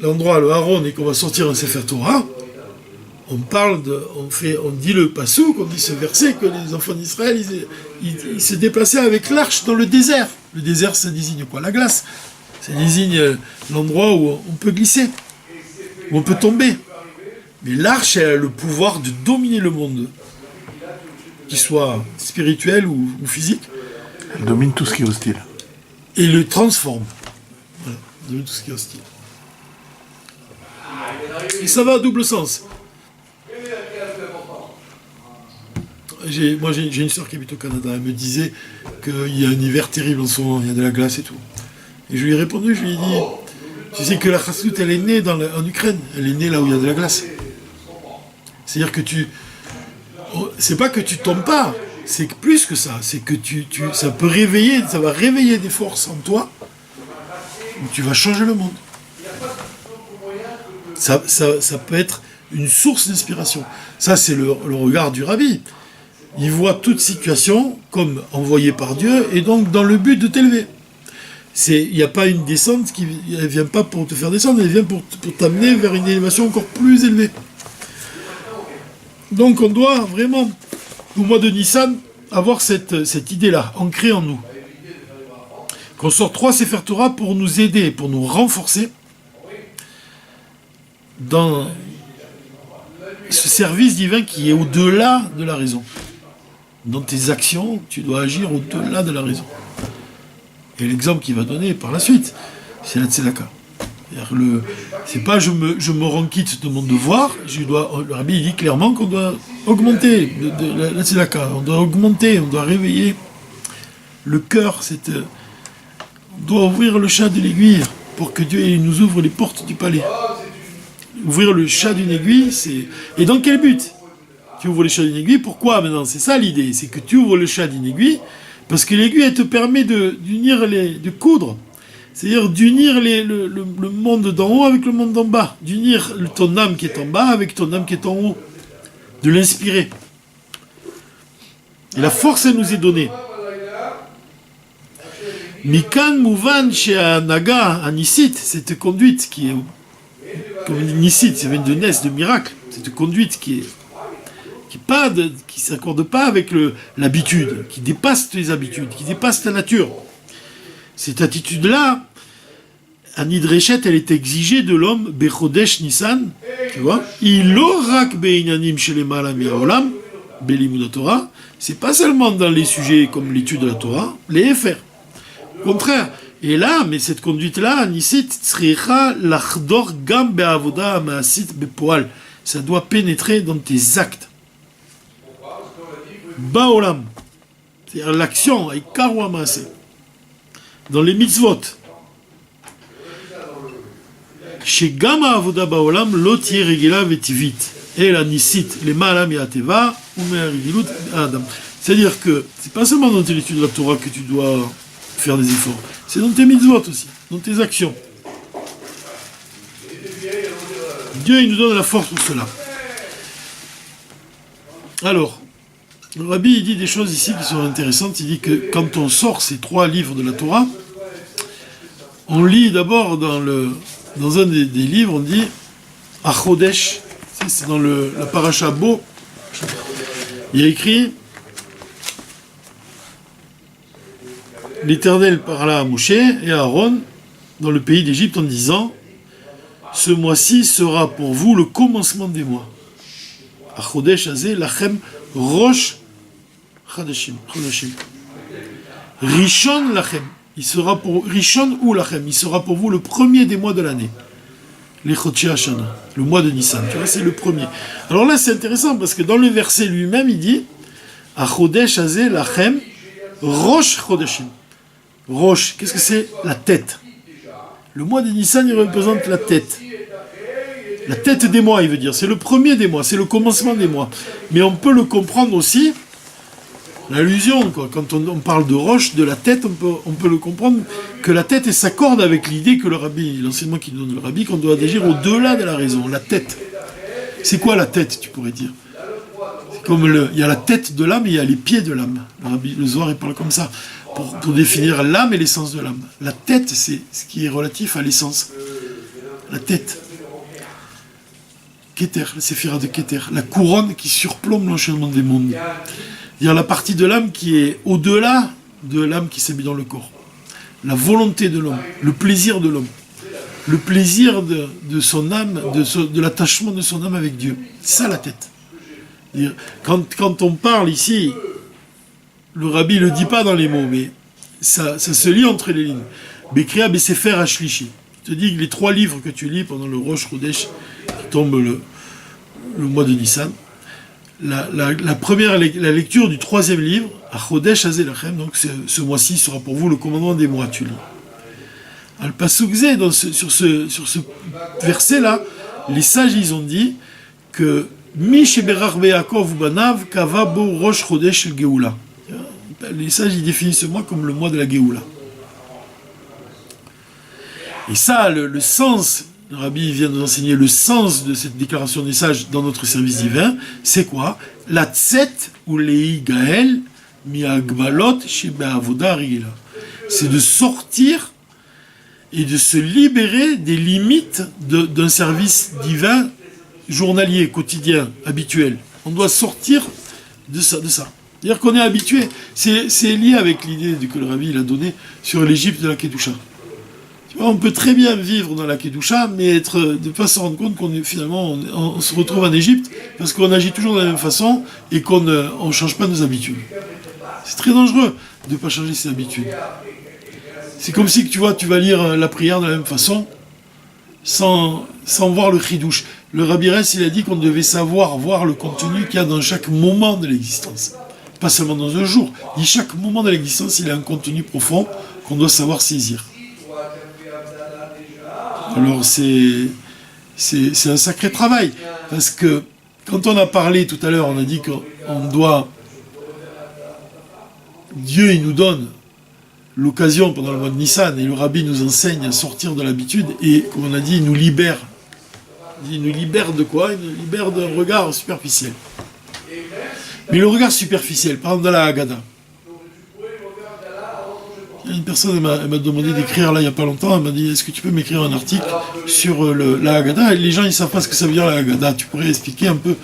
l'endroit, le Aaron, et qu'on va sortir un Sefer Torah, on dit le pasouk, on dit ce verset que les enfants d'Israël, ils se déplaçaient avec l'arche dans le désert. Le désert, ça désigne quoi? La glace. Ça désigne l'endroit où on peut glisser, où on peut tomber. Mais l'arche, elle a le pouvoir de dominer le monde, qu'il soit spirituel ou physique. Elle domine tout ce qui est hostile. Et le transforme. Voilà, domine tout ce qui est hostile. Et ça va à double sens. Moi, j'ai une sœur qui habite au Canada. Elle me disait qu'il y a un hiver terrible en ce moment, il y a de la glace et tout. Et je lui ai répondu, je lui ai dit, tu sais que la chassoute, elle est née en Ukraine. Elle est née là où il y a de la glace. C'est-à-dire que c'est pas que tu tombes pas, c'est que plus que ça. C'est que ça va réveiller des forces en toi, où tu vas changer le monde. Ça peut être une source d'inspiration. Ça, c'est le regard du rabbi. Il voit toute situation comme envoyée par Dieu, et donc dans le but de t'élever. Il n'y a pas une descente elle ne vient pas pour te faire descendre, elle vient pour t'amener vers une élévation encore plus élevée. Donc on doit vraiment, au mois de Nissan, avoir cette idée-là, ancrée en nous. Qu'on sorte 3 Sefer Torah pour nous aider, pour nous renforcer dans ce service divin qui est au-delà de la raison. Dans tes actions, tu dois agir au-delà de la raison. Et l'exemple qu'il va donner par la suite, c'est la tzedaka. C'est pas je me rends quitte de mon devoir, le rabbi dit clairement qu'on doit augmenter la tzedaka, on doit augmenter, on doit réveiller le cœur, on doit ouvrir le chat de l'aiguille pour que Dieu nous ouvre les portes du palais. Ouvrir le chat d'une aiguille, et dans quel but? Tu ouvres le chat d'une aiguille, pourquoi maintenant? C'est ça l'idée, c'est que tu ouvres le chat d'une aiguille, parce que l'aiguille, elle te permet de coudre, c'est-à-dire d'unir le monde d'en haut avec le monde d'en bas, d'unir ton âme qui est en bas avec ton âme qui est en haut, de l'inspirer. Et la force, elle nous est donnée. Mikan Mouvan chez Naga, Anisit, cette conduite qui est comme une Nissit, ça vient de Nes, de miracle, cette conduite qui s'accorde pas avec l'habitude, qui dépasse les habitudes, qui dépasse ta nature. Cette attitude-là, Anidreshet, elle est exigée de l'homme Bechodesh Nissan, tu vois, Ilorak Beinanim Shelema Miraolam, Belimud Torah, c'est pas seulement dans les sujets comme l'étude de la Torah, les FR. Au contraire. Et là, mais cette conduite-là, Nisit Tzricha Lachdor Gam Beavoda Maasit Bepoal, ça doit pénétrer dans tes actes. Baolam, c'est-à-dire l'action, Ikaru Maase, dans les mitzvot. Chez Gama Avoda Baolam, Lotier Regela Vetivit, et la Nisit, les Maalam Yateva, ou Me'arigilut Adam. C'est-à-dire que c'est pas seulement dans l'étude de la Torah que tu dois faire des efforts, c'est dans tes mitzvot aussi, dans tes actions. Dieu, il nous donne la force pour cela. Alors, le Rabbi, il dit des choses ici qui sont intéressantes. Il dit que quand on sort ces 3 livres de la Torah, on lit d'abord dans un des livres, on dit Achodesh, c'est dans la paracha Bo, il y a écrit l'Éternel parla à Moshe et à Aaron dans le pays d'Égypte en disant ce mois-ci sera pour vous le commencement des mois. Achodesh azeh lachem rosh chadashim. Rishon lachem. Il sera pour Rishon ou lachem. Il sera pour vous le premier des mois de l'année. Les Chodshei Hashana, le mois de Nissan. Tu vois, c'est le premier. Alors là, c'est intéressant parce que dans le verset lui-même, il dit Achodesh azeh lachem rosh chodashim. Rosh, qu'est-ce que c'est? La tête. Le mois de Nissan, il représente la tête. La tête des mois, il veut dire. C'est le premier des mois, c'est le commencement des mois. Mais on peut le comprendre aussi l'allusion, quoi. Quand on parle de roche, de la tête, on peut le comprendre, que la tête s'accorde avec l'idée que le rabbi, l'enseignement qui donne le rabbi, qu'on doit agir au-delà de la raison, la tête. C'est quoi la tête, tu pourrais dire? C'est comme il y a la tête de l'âme et il y a les pieds de l'âme. Le Zohar, il parle comme ça, pour définir l'âme et l'essence de l'âme. La tête, c'est ce qui est relatif à l'essence. La tête. Keter, la séphira de Keter, la couronne qui surplombe l'enchaînement des mondes. C'est-à-dire la partie de l'âme qui est au-delà de l'âme qui s'est mise dans le corps. La volonté de l'homme, le plaisir de l'homme, le plaisir de son âme, de l'attachement de son âme avec Dieu. C'est ça la tête. Quand on parle ici, le rabbi ne le dit pas dans les mots, mais ça se lit entre les lignes. Bekria Besefer Ashlishi. Je te dis que les 3 livres que tu lis pendant le Rosh Chodesh, qui tombe le mois de Nissan, la première, la lecture du 3e livre, à Chodesh Azelachem, donc ce mois-ci sera pour vous le commandement des mois, tu lis. Al Pasuk Zé, sur ce verset-là, les sages, ils ont dit que Mi Sheberach Be'akov Banav Kava Bo Rosh Chodesh El Geoula. Les sages, ils définissent ce mois comme le mois de la Geoula. Et ça, le sens, le rabbi vient de nous enseigner le sens de cette déclaration des sages dans notre service divin, c'est quoi? La tset ou lei gael mi agbalot shebe avoda rigila. C'est de sortir et de se libérer des limites d'un service divin journalier, quotidien, habituel. On doit sortir de ça. C'est-à-dire qu'on est habitué. C'est lié avec l'idée que le rabbi a donnée sur l'Égypte de la Kedusha. On peut très bien vivre dans la Kedusha, mais de ne pas se rendre compte on se retrouve en Égypte parce qu'on agit toujours de la même façon et qu'on ne change pas nos habitudes. C'est très dangereux de ne pas changer ses habitudes. C'est comme si tu vas lire la prière de la même façon sans voir le chidouche. Le Rabbi Ress, il a dit qu'on devait voir le contenu qu'il y a dans chaque moment de l'existence. Pas seulement dans un jour. Il dit chaque moment de l'existence, il y a un contenu profond qu'on doit savoir saisir. Alors c'est un sacré travail, parce que quand on a parlé tout à l'heure, on a dit qu'on doit... Dieu, il nous donne l'occasion pendant le mois de Nissan, et le Rabbi nous enseigne à sortir de l'habitude, et comme on a dit, il nous libère. Il nous libère de quoi? Il nous libère d'un regard superficiel. Mais le regard superficiel, par exemple dans la Haggadah, une personne elle m'a demandé d'écrire là il n'y a pas longtemps, elle m'a dit est-ce que tu peux m'écrire un article sur la Haggadah? Et les gens ils ne savent pas ce que ça veut dire la Haggadah, tu pourrais expliquer un peu,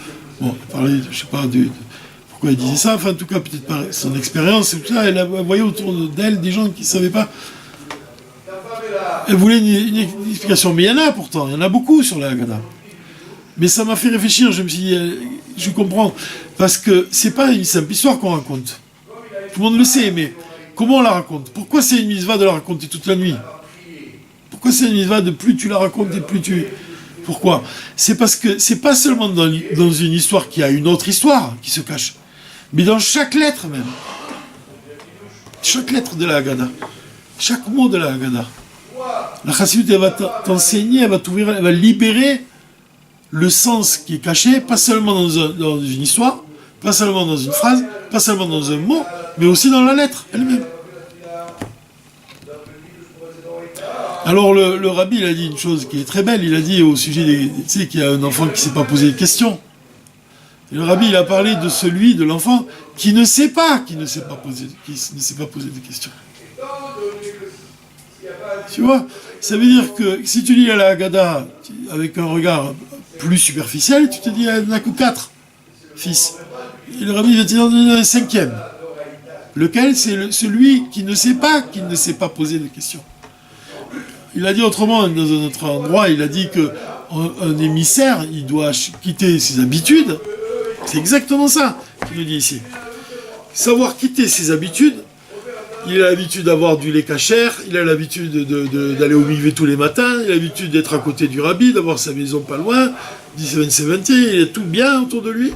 parler, je sais pas, pourquoi elle disait ça, enfin en tout cas peut-être par son expérience, et tout ça, elle voyait autour d'elle des gens qui ne savaient pas. Elle voulait une explication, mais il y en a pourtant, il y en a beaucoup sur la Haggadah. Mais ça m'a fait réfléchir, je me suis dit, je comprends, parce que c'est pas une simple histoire qu'on raconte. Tout le monde le sait, mais comment on la raconte? Pourquoi c'est une mitzvah de la raconter toute la nuit? Pourquoi c'est une mitzvah de plus tu la racontes et plus tu... Pourquoi? C'est parce que c'est pas seulement dans une histoire qu'il y a une autre histoire qui se cache, mais dans chaque lettre même. Chaque lettre de la Haggadah. Chaque mot de la Haggadah. La Chassidut, elle va t'enseigner, elle va t'ouvrir, elle va libérer le sens qui est caché, pas seulement dans une histoire, pas seulement dans une phrase, pas seulement dans un mot, mais aussi dans la lettre elle-même. Alors le rabbi, il a dit une chose qui est très belle, il a dit au sujet tu sais qu'il y a un enfant qui ne s'est pas posé de questions. Et le rabbi, il a parlé de l'enfant qui ne sait pas poser de questions. Tu vois, ça veut dire que si tu lis la Haggadah avec un regard plus superficiel, tu te dis, il n'y en a que 4 fils. Et le rabbi va te donner un 5e. Lequel? C'est celui qui ne sait pas poser de questions. Il a dit autrement, dans un autre endroit, il a dit qu'un émissaire, il doit quitter ses habitudes. C'est exactement ça qu'il nous dit ici. Savoir quitter ses habitudes. Il a l'habitude d'avoir du lait kasher, il a l'habitude d'aller au mikvé tous les matins, il a l'habitude d'être à côté du rabbi, d'avoir sa maison pas loin, 1770, il est tout bien autour de lui.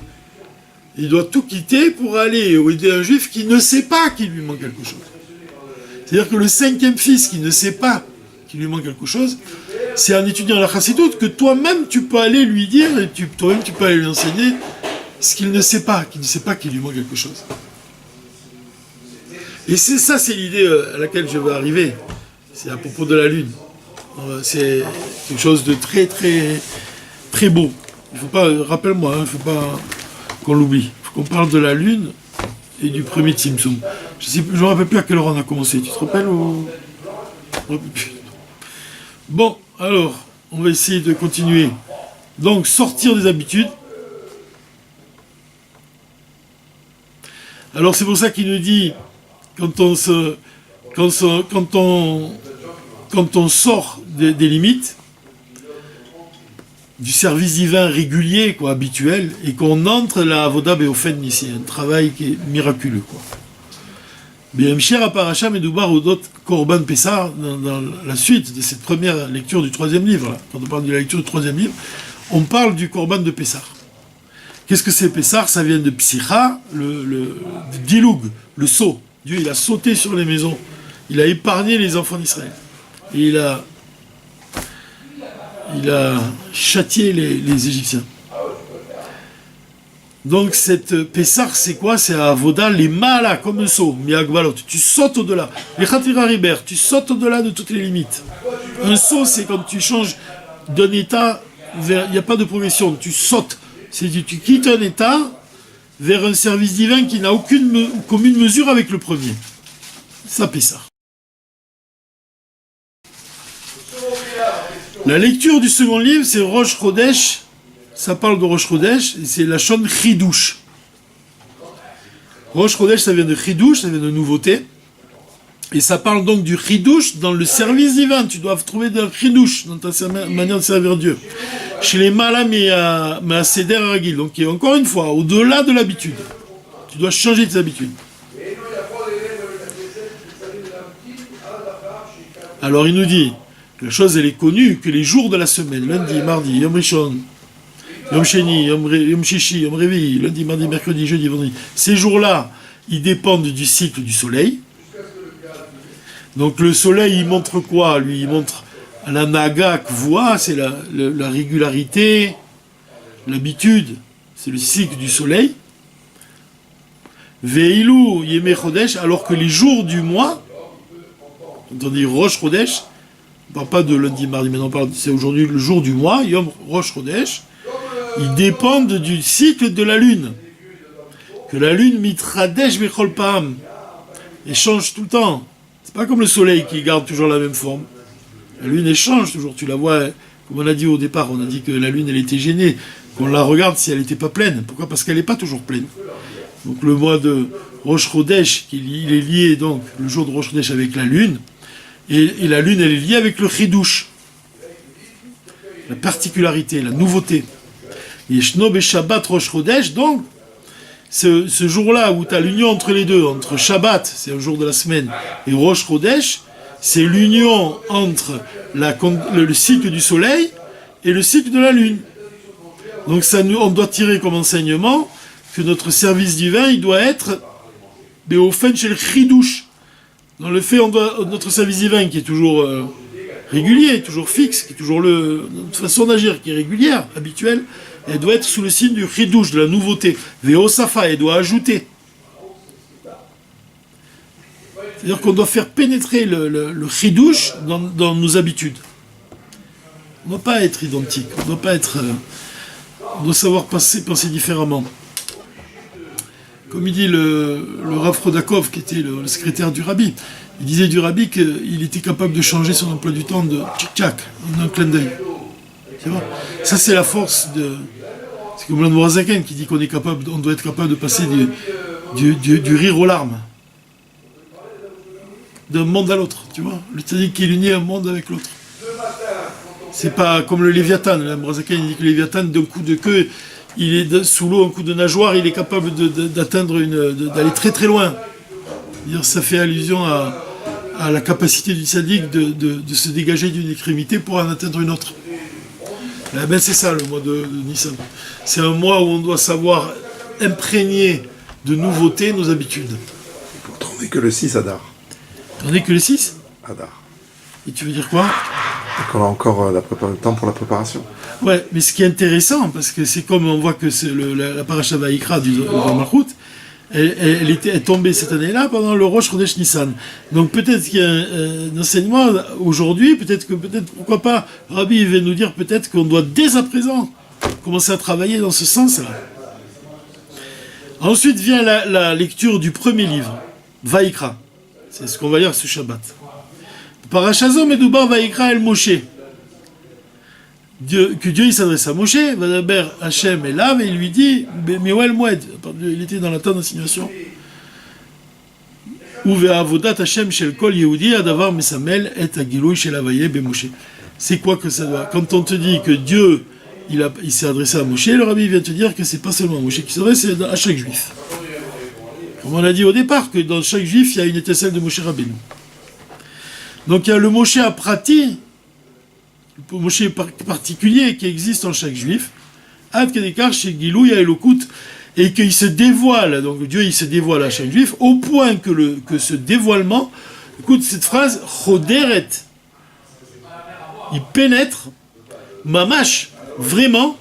Il doit tout quitter pour aller aider un juif qui ne sait pas qu'il lui manque quelque chose. C'est-à-dire que le 5e fils qui ne sait pas qu'il lui manque quelque chose, c'est en étudiant la Chassidut que toi-même tu peux aller lui dire, et toi-même tu peux aller lui enseigner ce qu'il ne sait pas, qu'il lui manque quelque chose. Et c'est l'idée à laquelle je veux arriver. C'est à propos de la lune. C'est quelque chose de très très très beau. Il faut pas, rappelle-moi, il ne faut pas qu'on l'oublie. Il faut qu'on parle de la lune et du premier Tzimtzum. Je ne me rappelle plus à quelle heure on a commencé. Tu te rappelles ou... Bon, alors, on va essayer de continuer. Donc, sortir des habitudes. Alors, c'est pour ça qu'il nous dit, quand on sort des limites, du service divin régulier, quoi, habituel, et qu'on entre la Avoda Beofen ici, un travail qui est miraculeux, quoi. B'Hemshech HaParasha Medoubar Odot Korban Pessah, dans la suite de cette première lecture du troisième livre, là, quand on parle de la lecture du troisième livre, on parle du Korban de Pessah. Qu'est-ce que c'est Pessah? Ça vient de Psicha, le Diloug, le saut. Dieu, il a sauté sur les maisons, il a épargné les enfants d'Israël. Et il a châtié les Égyptiens. Donc cette Pessah, c'est quoi? C'est Avoda, les malas, comme un saut, miagbalot. Tu sautes au-delà. Les Khatira Riber, tu sautes au-delà de toutes les limites. Un saut, c'est quand tu changes d'un état vers... Il n'y a pas de progression, tu sautes. Tu quittes un état vers un service divin qui n'a aucune commune mesure avec le premier. Ça, Pessah. La lecture du second livre, c'est Rosh Chodesh. Ça parle de Rosh Chodesh, et c'est la Shon Chidouche. Rosh Chodesh, ça vient de Chidouche, ça vient de nouveauté. Et ça parle donc du Chidouche dans le service divin. Tu dois trouver de Chidouche dans ta manière de servir Dieu. Chez les Malam et à Seder Ragil. Donc, encore une fois, au-delà de l'habitude. Tu dois changer tes habitudes. Alors, il nous dit, la chose, elle est connue, que les jours de la semaine, lundi, mardi, Yom Rishon, Yom Sheni, Yom Shishi, Yom Revi, lundi, mardi, mercredi, jeudi, vendredi, ces jours-là, ils dépendent du cycle du soleil. Donc le soleil, il montre quoi? Lui, il montre la naga voit, c'est la régularité, l'habitude, c'est le cycle du soleil. Veilou, Yeme Chodesh, alors que les jours du mois, quand on dit Rosh Chodesh, on ne parle pas de lundi, mardi, mais on parle, c'est aujourd'hui le jour du mois, Yom Rosh Chodesh, ils dépendent du cycle de la lune. Que la lune mitradesh bechol pa'am, elle change tout le temps. C'est pas comme le soleil qui garde toujours la même forme. La lune elle change toujours. Tu la vois, comme on a dit au départ, on a dit que la lune elle était gênée, qu'on la regarde si elle n'était pas pleine. Pourquoi? Parce qu'elle n'est pas toujours pleine. Donc le mois de Rosh Chodesh, il est lié donc le jour de Rosh Chodesh avec la lune, et la lune elle est liée avec le chidouche, la particularité, la nouveauté. Yeshno Shabbat Rosh Chodesh, donc, ce jour-là où tu as l'union entre les deux, entre Shabbat, c'est un jour de la semaine, et Rosh Chodesh, c'est l'union entre le cycle du soleil et le cycle de la lune. Donc on doit tirer comme enseignement que notre service divin, il doit être Beofen chez le Chidouche. Dans le fait, notre service divin qui est toujours régulier, toujours fixe, qui est toujours notre façon d'agir qui est régulière, habituelle, elle doit être sous le signe du chidouche, de la nouveauté. Veosafa, elle doit ajouter. C'est-à-dire qu'on doit faire pénétrer le chidouche dans nos habitudes. On ne doit pas être identique, on doit pas être... on doit savoir penser différemment. Comme il dit le Rav Rodakov, qui était le secrétaire du Rabbi, il disait du Rabbi qu'il était capable de changer son emploi du temps de tchic-tchac, en un clin d'œil. Tu vois, ça c'est la force de... C'est comme l'Anmorazaken qui dit qu'on doit être capable de passer du rire aux larmes. D'un monde à l'autre, tu vois. Le tzaddik qui unit un monde avec l'autre. C'est pas comme le Léviathan. L'Anmorazaken dit que le Léviathan, d'un coup de queue, il est sous l'eau, un coup de nageoire, il est capable d'aller très très loin. Ça fait allusion à la capacité du tzaddik de se dégager d'une extrémité pour en atteindre une autre. C'est ça le mois de Nissan. C'est un mois où on doit savoir imprégner de nouveautés nos habitudes. Pourtant, on n'est que le 6 Adar. On n'est que le 6 Adar. Et tu veux dire quoi? Donc on a encore le temps pour la préparation. Ouais, mais ce qui est intéressant, parce que c'est comme on voit que c'est la paracha Vayikra du Malchut, elle est tombée cette année-là pendant le Rosh Chodesh Nissan. Donc peut-être qu'il y a un enseignement aujourd'hui, pourquoi pas, Rabbi va nous dire peut-être qu'on doit dès à présent commencer à travailler dans ce sens-là. Ensuite vient la lecture du premier livre, Vaïkra. C'est ce qu'on va lire ce Shabbat. Parashazo Medoubar Vaïkra El Moshe. Que Dieu il s'adresse à Moshe, Vadaber Hachem est là, et il lui dit, Mewel Moed, il était dans la temps d'insinuation. Uve Avodat Hachem Shel Kol Yehudi Adavar Mesamel et Agilui Shel Havaye Be Moshe. C'est quoi que ça doit? Quand on te dit que Dieu il s'est adressé à Moshe, le Rabbi vient te dire que c'est pas seulement à Moshe qui s'adresse, c'est à chaque juif. Comme on a dit au départ, que dans chaque juif, il y a une étincelle de Moshe Rabbeinu. Donc il y a le Moshe à Prati, le Moshe particulier qui existe en chaque juif, Ad Kedekar chez Gilou, il y a Elokut, et qu'il se dévoile, donc Dieu il se dévoile à chaque juif, au point que ce dévoilement, écoute cette phrase, Choderet, il pénètre, Mamash, vraiment,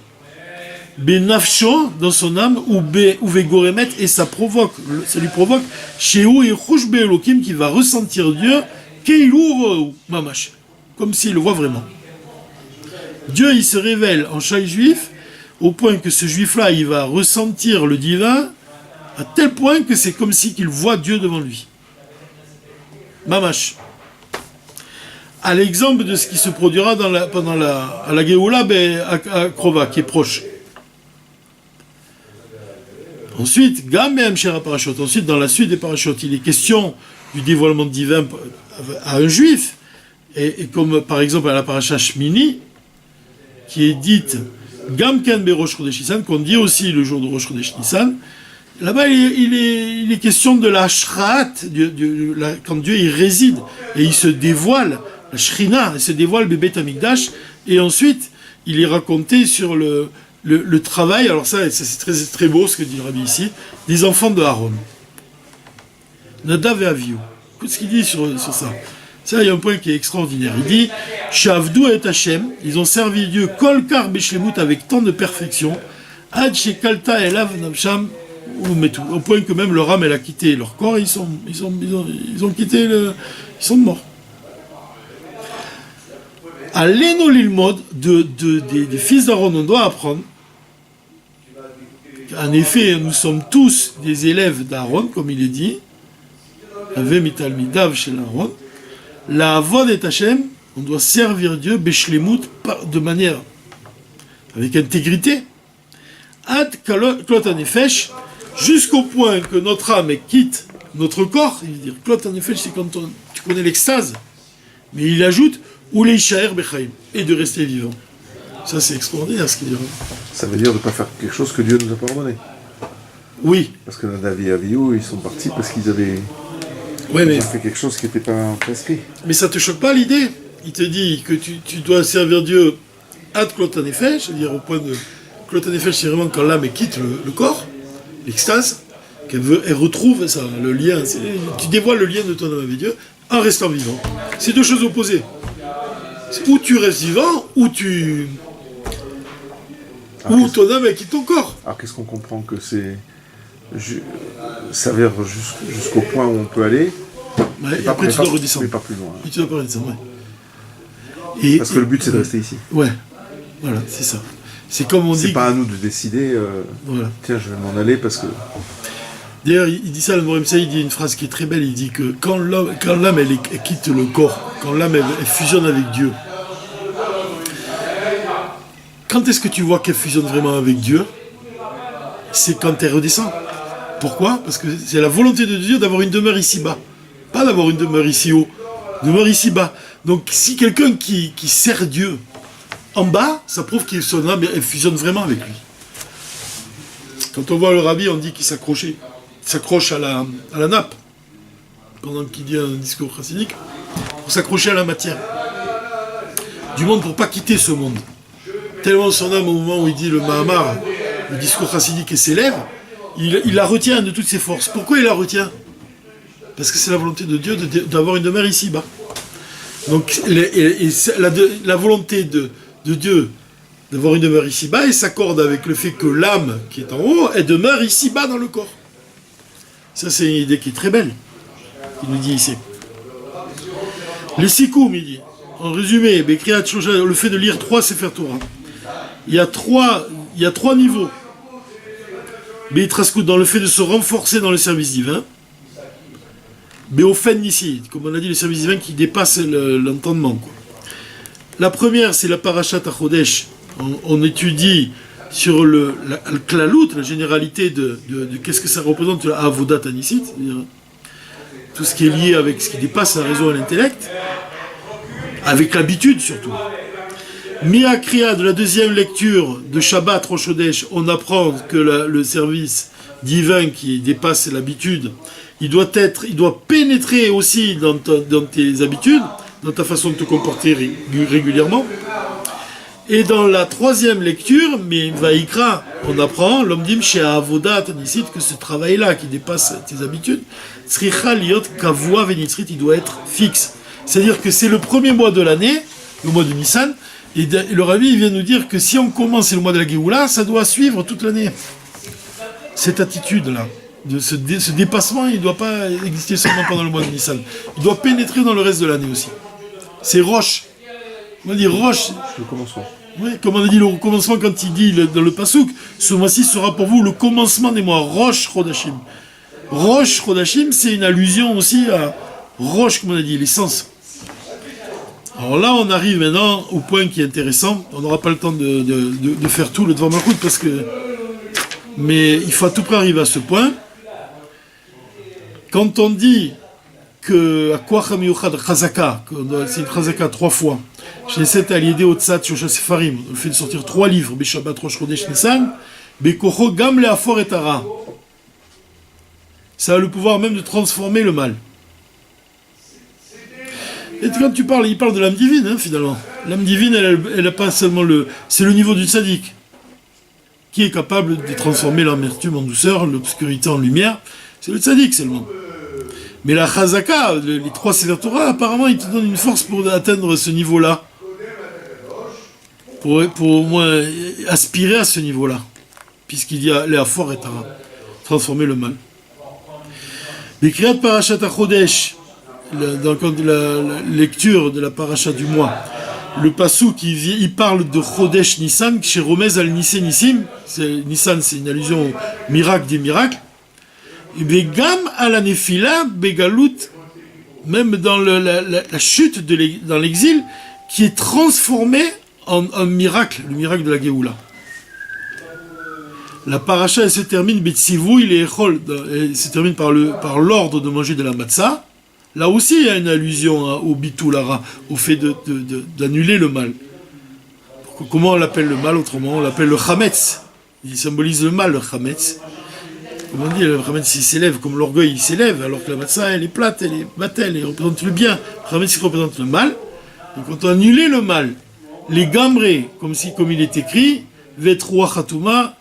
Benafsho, dans son âme, ou Vegoremet, et ça lui provoque, Shehu et Chushbe Elokim, qui va ressentir Dieu, Keilur Mamash, comme s'il le voit vraiment. Dieu, il se révèle en chaque juif, au point que ce juif-là, il va ressentir le divin, à tel point que c'est comme si qu'il voit Dieu devant lui. Mamash. À l'exemple de ce qui se produira pendant la Géoula à Krova, qui est proche. Ensuite, Gamem Shera Parashot. Ensuite, dans la suite des Parashot, il est question du dévoilement divin à un juif, et comme par exemple à la Parasha Shmini, qui est dite Gamken Be Rosh Chodesh Nissan, qu'on dit aussi le jour de Rosh Chodesh Nissan. Là-bas, il est question de la Shraat, quand Dieu il réside et il se dévoile, la Shrina, il se dévoile Bébé Tamikdash, et ensuite il est raconté sur le travail, alors ça c'est très, très beau ce que dit le Rabbi ici, des enfants de Aaron. Nadav et Avihu. Écoute ce qu'il dit sur ça. Ça, il y a un point qui est extraordinaire. Il dit Shavdu et Hashem, ils ont servi Dieu Kolkar Beshlemut avec tant de perfection, Ad Shekalta Elav Navsham ou Metu, au point que même leur âme elle a quitté leur corps, ils ont quitté ils sont morts. À l'Eno Lilmod des fils d'Aaron, on doit apprendre. En effet, nous sommes tous des élèves d'Aaron, comme il est dit. Ave mitalmidav chez Aaron. La avod et Hashem, on doit servir Dieu, beshlemut, de manière, avec intégrité, ad klot anefesh, jusqu'au point que notre âme quitte notre corps. Il veut dire, klot anefesh, c'est quand tu connais l'extase, mais il ajoute, ou leishaer bechaim, et de rester vivant. Ça, c'est extraordinaire ce qu'il dit. Ça veut dire de ne pas faire quelque chose que Dieu nous a pas ordonné. Oui. Parce que Nadav et Avihu, ils sont partis parce qu'ils avaient... Ouais, mais... Ils ont fait quelque chose qui n'était pas prescrit. Mais ça te choque pas l'idée? Il te dit que tu dois servir Dieu ad klot anefesh, c'est-à-dire au point de... Klot anefesh, c'est vraiment quand l'âme quitte le corps, l'extase, elle retrouve ça, le lien. Tu dévoiles le lien de ton âme avec Dieu en restant vivant. C'est deux choses opposées. C'est ou tu restes vivant, ou ton âme quitte ton corps. Alors qu'est-ce qu'on comprend? Que c'est... s'avère jusqu'au point où on peut aller, ouais, et après tu dois redescendre. Mais pas plus loin. Et tu dois pas redescendre, ouais. Parce que le but c'est de rester ici. Ouais, voilà, c'est ça. C'est comme on dit... C'est pas à nous de décider, voilà. Tiens, je vais m'en aller parce que... D'ailleurs, il dit ça, le Morem Saïd, il dit une phrase qui est très belle, il dit que quand l'âme elle quitte le corps, quand l'âme elle fusionne avec Dieu, quand est-ce que tu vois qu'elle fusionne vraiment avec Dieu? C'est quand elle redescend. Pourquoi? Parce que c'est la volonté de Dieu d'avoir une demeure ici-bas. Pas d'avoir une demeure ici haut. Demeure ici-bas. Donc si quelqu'un qui sert Dieu en bas, ça prouve que son âme elle fusionne vraiment avec lui. Quand on voit le Rabbi, on dit qu'il s'accroche à la nappe, pendant qu'il dit un discours chassidique, pour s'accrocher à la matière du monde, pour ne pas quitter ce monde. Tellement son âme, au moment où il dit le Mahamar, le discours chassidique, et s'élève, il la retient de toutes ses forces. Pourquoi il la retient? Parce que c'est la volonté de Dieu d'avoir une demeure ici-bas. Donc la volonté de Dieu d'avoir une demeure ici-bas, et s'accorde avec le fait que l'âme qui est en haut, elle demeure ici-bas dans le corps. Ça, c'est une idée qui est très belle, il nous dit ici. Les sikoum, il dit. En résumé, le fait de lire 3 Sefer Torah. Il y a trois niveaux. Dans le fait de se renforcer dans le service divin. Béofen ici, comme on a dit, le service divin qui dépasse l'entendement. Quoi. La première, c'est la Parashat HaChodesh. On étudie sur la klalout, la généralité de qu'est-ce que ça représente la avodat anisit, c'est-à-dire tout ce qui est lié avec ce qui dépasse la raison et l'intellect, avec l'habitude surtout. Mia Kriya, de la deuxième lecture de Shabbat Rosh Chodesh, on apprend que le service divin qui dépasse l'habitude, il doit pénétrer aussi dans tes habitudes, dans ta façon de te comporter régulièrement. Et dans la troisième lecture, mais Vaikra, on apprend, l'homme dit chez Avodat, que ce travail-là qui dépasse tes habitudes, Tzricha liot kavua venitzrit, il doit être fixe. C'est-à-dire que c'est le premier mois de l'année, le mois de Nissan, et le Rabbi vient nous dire que si on commence le mois de la Géoula, ça doit suivre toute l'année. Cette attitude-là, de ce dépassement, il ne doit pas exister seulement pendant le mois de Nissan. Il doit pénétrer dans le reste de l'année aussi. C'est Rosh. On dit Rosh. Le commencement. Oui, comme on a dit le commencement quand il dit dans le Passouk, ce mois-ci sera pour vous le commencement des mois, Rosh Chodashim. Rosh Chodashim, c'est une allusion aussi à Rosh, comme on a dit, l'essence. Alors là, on arrive maintenant au point qui est intéressant. On n'aura pas le temps de faire tout le Dvar Malchut parce que... Mais il faut à tout près arriver à ce point. Quand on dit que Akwach HaMiyuchad Chazaka, c'est une Chazaka 3 fois, chez cette Aliédé Otsat Shosha Sefarim, le fait de sortir 3 livres, Beshabbat Rosh Chodesh Nissan, Bekocho Gam Leafor et Ara. Ça a le pouvoir même de transformer le mal. Et quand il parle de l'âme divine, hein, finalement. L'âme divine, elle n'a pas seulement c'est le niveau du tzaddik, qui est capable de transformer l'amertume en douceur, l'obscurité en lumière. C'est le tzaddik seulement. Mais la chazaka, les 3 Sefer Torah, apparemment, ils te donnent une force pour atteindre ce niveau-là. Pour au moins aspirer à ce niveau-là. Puisqu'il y a les afor et tara. Transformer le mal. Les kriyat parashat HaChodesh, dans le cadre de la lecture de la paracha du mois, le passouk, il parle de Chodesh Nissan, chez Romez al Nissé Nissim. Nissan, c'est une allusion au miracle des miracles. Et Begam à la Nefila, Begalout, même dans la chute dans l'exil, qui est transformé en miracle, le miracle de la Géoula. La paracha, elle se termine, Betsivou, il est Echol, elle se termine par l'ordre de manger de la matzah. Là aussi, il y a une allusion au Bitulara, au fait d'annuler le mal. Comment on l'appelle le mal autrement? On l'appelle le Chametz. Il symbolise le mal, le Chametz. Comme on dit, le Chametz il s'élève, comme l'orgueil il s'élève, alors que la matzah elle est plate, elle est battelle, elle représente le bien. Le Chametz il représente le mal. Donc quand on annule le mal, les gamrés, comme il est écrit, Vetrua Khatuma,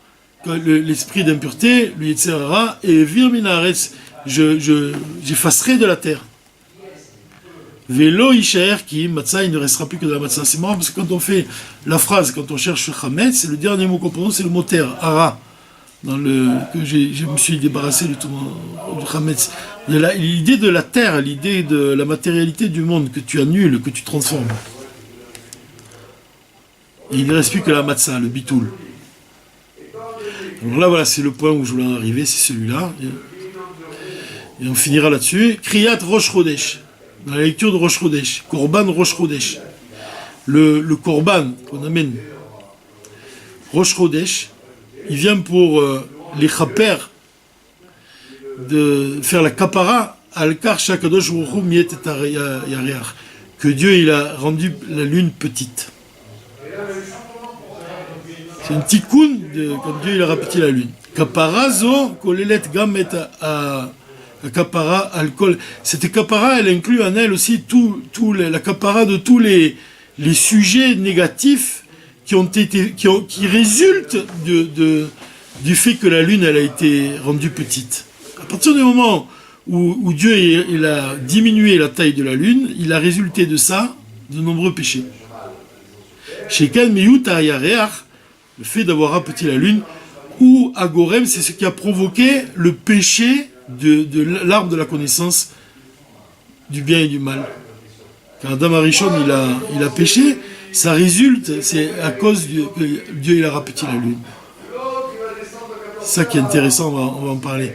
l'esprit d'impureté, le Yetzerara, et Vir Minaretz, j'effacerai de la terre. Velo Ishaer qui matzah, il ne restera plus que de la matzah. C'est marrant parce que quand on fait la phrase, quand on cherche Chametz, c'est le dernier mot qu'on prononce, c'est le mot terre, Ara. Que je me suis débarrassé du Chametz. L'idée de la terre, l'idée de la matérialité du monde que tu annules, que tu transformes. Et il ne reste plus que la matzah, le bitoul. Alors là, voilà, c'est le point où je voulais en arriver, c'est celui-là. Et on finira là-dessus. Kriyat Rosh Chodesh. Dans la lecture de Rosh Chodesh. Korban Rosh Chodesh. Le Korban qu'on amène. Rosh Chodesh. Il vient pour les chaper de faire la kapara al-kar shakadosh ruchu miet et yareach. Que Dieu il a rendu la lune petite. C'est un tikkun quand Dieu il a rapetit la lune. Kapara zo kolelet gam et a kapara al-kol. Cette kapara elle inclut en elle aussi la kapara de tous les sujets négatifs qui résultent du fait que la lune elle a été rendue petite. À partir du moment où Dieu il a diminué la taille de la lune, il a résulté de ça de nombreux péchés. Shekan miyut ayareach, le fait d'avoir rapetit la lune, ou agorem, c'est ce qui a provoqué le péché de l'arbre de la connaissance du bien et du mal. Quand Adam Arishon il a péché, ça résulte, c'est à cause que Dieu il a rapetit la lune. C'est ça qui est intéressant, on va en parler.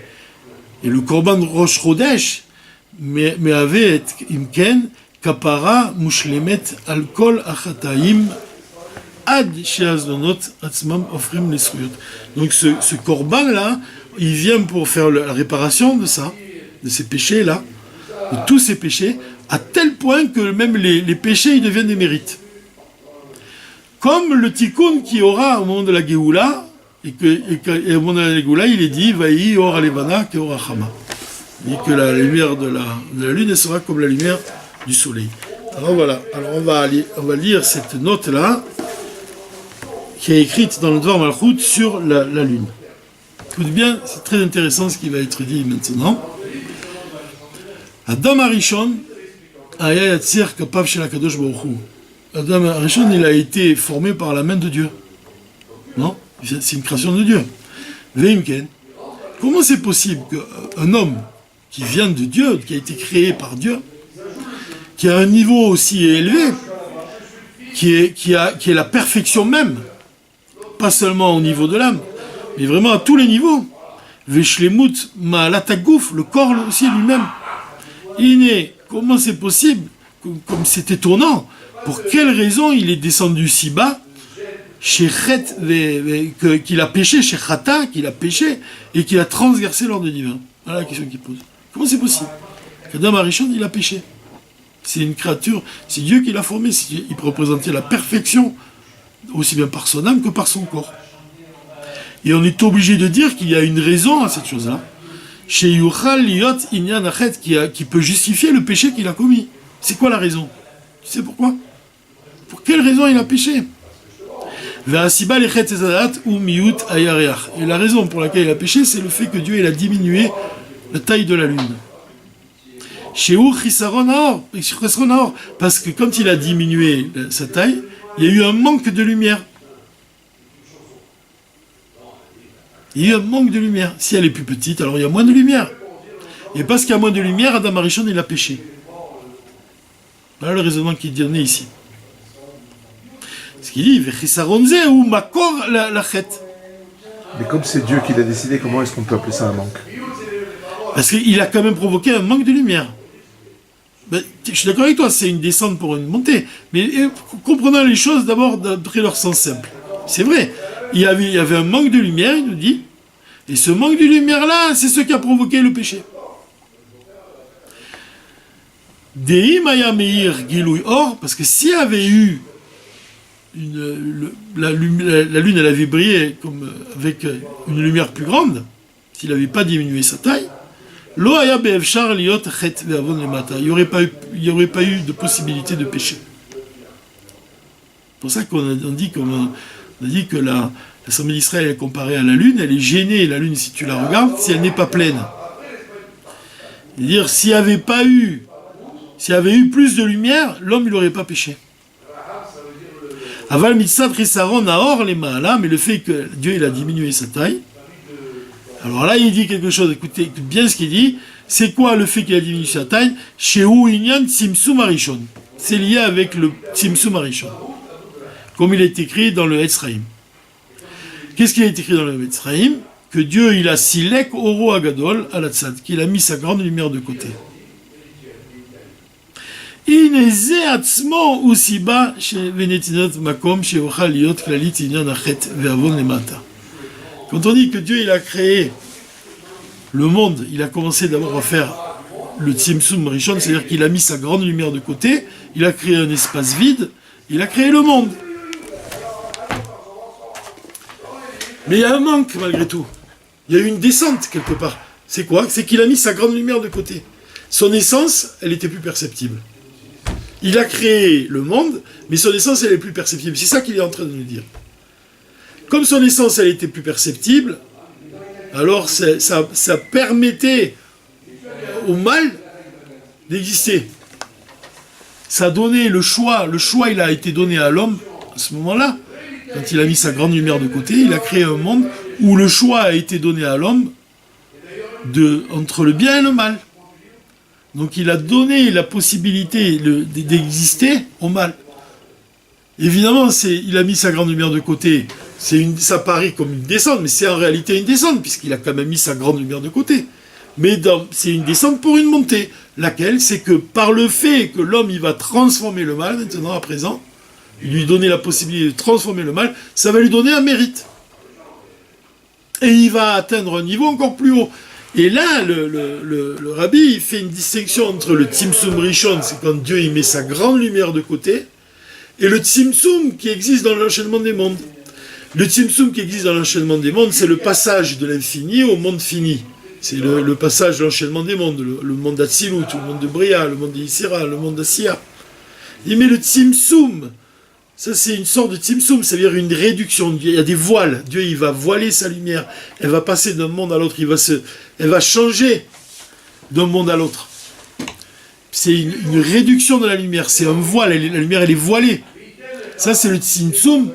Et le Korban Rosh Chodesh, mais avait imken kapara mushlemet al kol achataim ad sheazdonot atzmam ofrim lesruyot. Donc ce Korban là, il vient pour faire la réparation de ça, de ces péchés là, de tous ces péchés, à tel point que même les péchés ils deviennent des mérites. Comme le tikkun qui aura au moment de la Géoula, et au moment de la Géoula, il est dit Vaï or alevana ke or achama. Il dit que la lumière de la lune elle sera comme la lumière du soleil. Alors voilà, on va lire cette note-là, qui est écrite dans le Dvar Malchut sur la lune. Écoute bien, c'est très intéressant ce qui va être dit maintenant. Adam Arishon aya yatzir kapav shel HaKadosh Baruch Hu. Adam Arishon, il a été formé par la main de Dieu. Non? C'est une création de Dieu. Veimken. Comment c'est possible qu'un homme qui vient de Dieu, qui a été créé par Dieu, qui a un niveau aussi élevé, qui est la perfection même, pas seulement au niveau de l'âme, mais vraiment à tous les niveaux. Veshlemut ma'alatagouf, le corps aussi lui-même. Iné, comment c'est possible? Comme c'est étonnant. Pour quelle raison il est descendu si bas, qu'il a péché, chez Chata, qu'il a péché, et qu'il a transgressé l'ordre divin? Voilà la question qu'il pose. Comment c'est possible qu'Adam Arishon, il a péché? C'est une créature, c'est Dieu qui l'a formé, il représentait la perfection, aussi bien par son âme que par son corps. Et on est obligé de dire qu'il y a une raison à cette chose-là. Chez Yuchal Liot Inyan Achet, qui peut justifier le péché qu'il a commis. C'est quoi la raison? Tu sais pourquoi? Pour quelle raison il a péché? Et la raison pour laquelle il a péché, c'est le fait que Dieu il a diminué la taille de la lune. Parce que quand il a diminué sa taille, il y a eu un manque de lumière. Il y a eu un manque de lumière. Si elle est plus petite, alors il y a moins de lumière. Et parce qu'il y a moins de lumière, Adam Arishon il a péché. Voilà le raisonnement qui est donné ici. Ce qu'il dit, Vechisaronze ou Makor la chet. Mais comme c'est Dieu qui l'a décidé, comment est-ce qu'on peut appeler ça un manque? Parce qu'il a quand même provoqué un manque de lumière. Ben, je suis d'accord avec toi, c'est une descente pour une montée. Mais comprenons les choses d'abord d'après leur sens simple. C'est vrai, il y avait un manque de lumière, il nous dit. Et ce manque de lumière-là, c'est ce qui a provoqué le péché. Dei Maya Meir Gilouy Or, parce que s'il y avait eu la lune, elle avait brillé avec une lumière plus grande, s'il n'avait pas diminué sa taille, il n'y aurait pas eu de possibilité de péché. C'est pour ça qu'on a dit que l'Assemblée d'Israël est comparée à la lune, elle est gênée, la lune, si tu la regardes, si elle n'est pas pleine. C'est-à-dire, s'il y avait eu plus de lumière, l'homme n'aurait pas péché. Aval mitzat risaron naor les maala, mais le fait que Dieu il a diminué sa taille. Alors là, il dit quelque chose, écoutez bien ce qu'il dit. C'est quoi le fait qu'il a diminué sa taille? Shehu inyan tzimtzum harishon. C'est lié avec le tzimtzum harishon. Comme il est écrit dans le Etzraïm. Qu'est-ce qu'il est écrit dans le Etzraïm? Que Dieu, il a silek oro agadol alatzad, qu'il a mis sa grande lumière de côté. Ineze atzmo usiba venetinat makom sheochal liot klalit inyan achet ve'avon lemata. Quand on dit que Dieu il a créé le monde, il a commencé d'abord à faire le Tzimtzum Rishon, c'est-à-dire qu'il a mis sa grande lumière de côté, il a créé un espace vide, il a créé le monde. Mais il y a un manque malgré tout. Il y a eu une descente quelque part. C'est quoi? C'est qu'il a mis sa grande lumière de côté. Son essence, elle était plus perceptible. Il a créé le monde, mais son essence, elle est plus perceptible. C'est ça qu'il est en train de nous dire. Comme son essence, elle était plus perceptible, alors ça permettait au mal d'exister. Ça a donné le choix il a été donné à l'homme à ce moment-là. Quand il a mis sa grande lumière de côté, il a créé un monde où le choix a été donné à l'homme entre le bien et le mal. Donc il a donné la possibilité d'exister au mal. Évidemment, il a mis sa grande lumière de côté. Ça paraît comme une descente, mais c'est en réalité une descente, puisqu'il a quand même mis sa grande lumière de côté. Mais c'est une descente pour une montée. Laquelle, c'est que par le fait que l'homme il va transformer le mal, maintenant, à présent, lui donner la possibilité de transformer le mal, ça va lui donner un mérite. Et il va atteindre un niveau encore plus haut. Et là, le rabbi, il fait une distinction entre le Tzimtzum Rishon, c'est quand Dieu il met sa grande lumière de côté, et le Tzimtzum qui existe dans l'enchaînement des mondes. Le Tzimtzum qui existe dans l'enchaînement des mondes, c'est le passage de l'infini au monde fini. C'est le passage de l'enchaînement des mondes, le monde d'Atsilut, le monde de Bria, le monde d'Isira, le monde d'Asiya. Il met le Tzimtzum. Ça, c'est une sorte de Tzimtzum, c'est-à-dire une réduction. Il y a des voiles. Dieu, il va voiler sa lumière. Elle va passer d'un monde à l'autre. Elle va changer d'un monde à l'autre. C'est une réduction de la lumière. C'est un voile. La lumière, elle est voilée. Ça, c'est le Tzimtzum,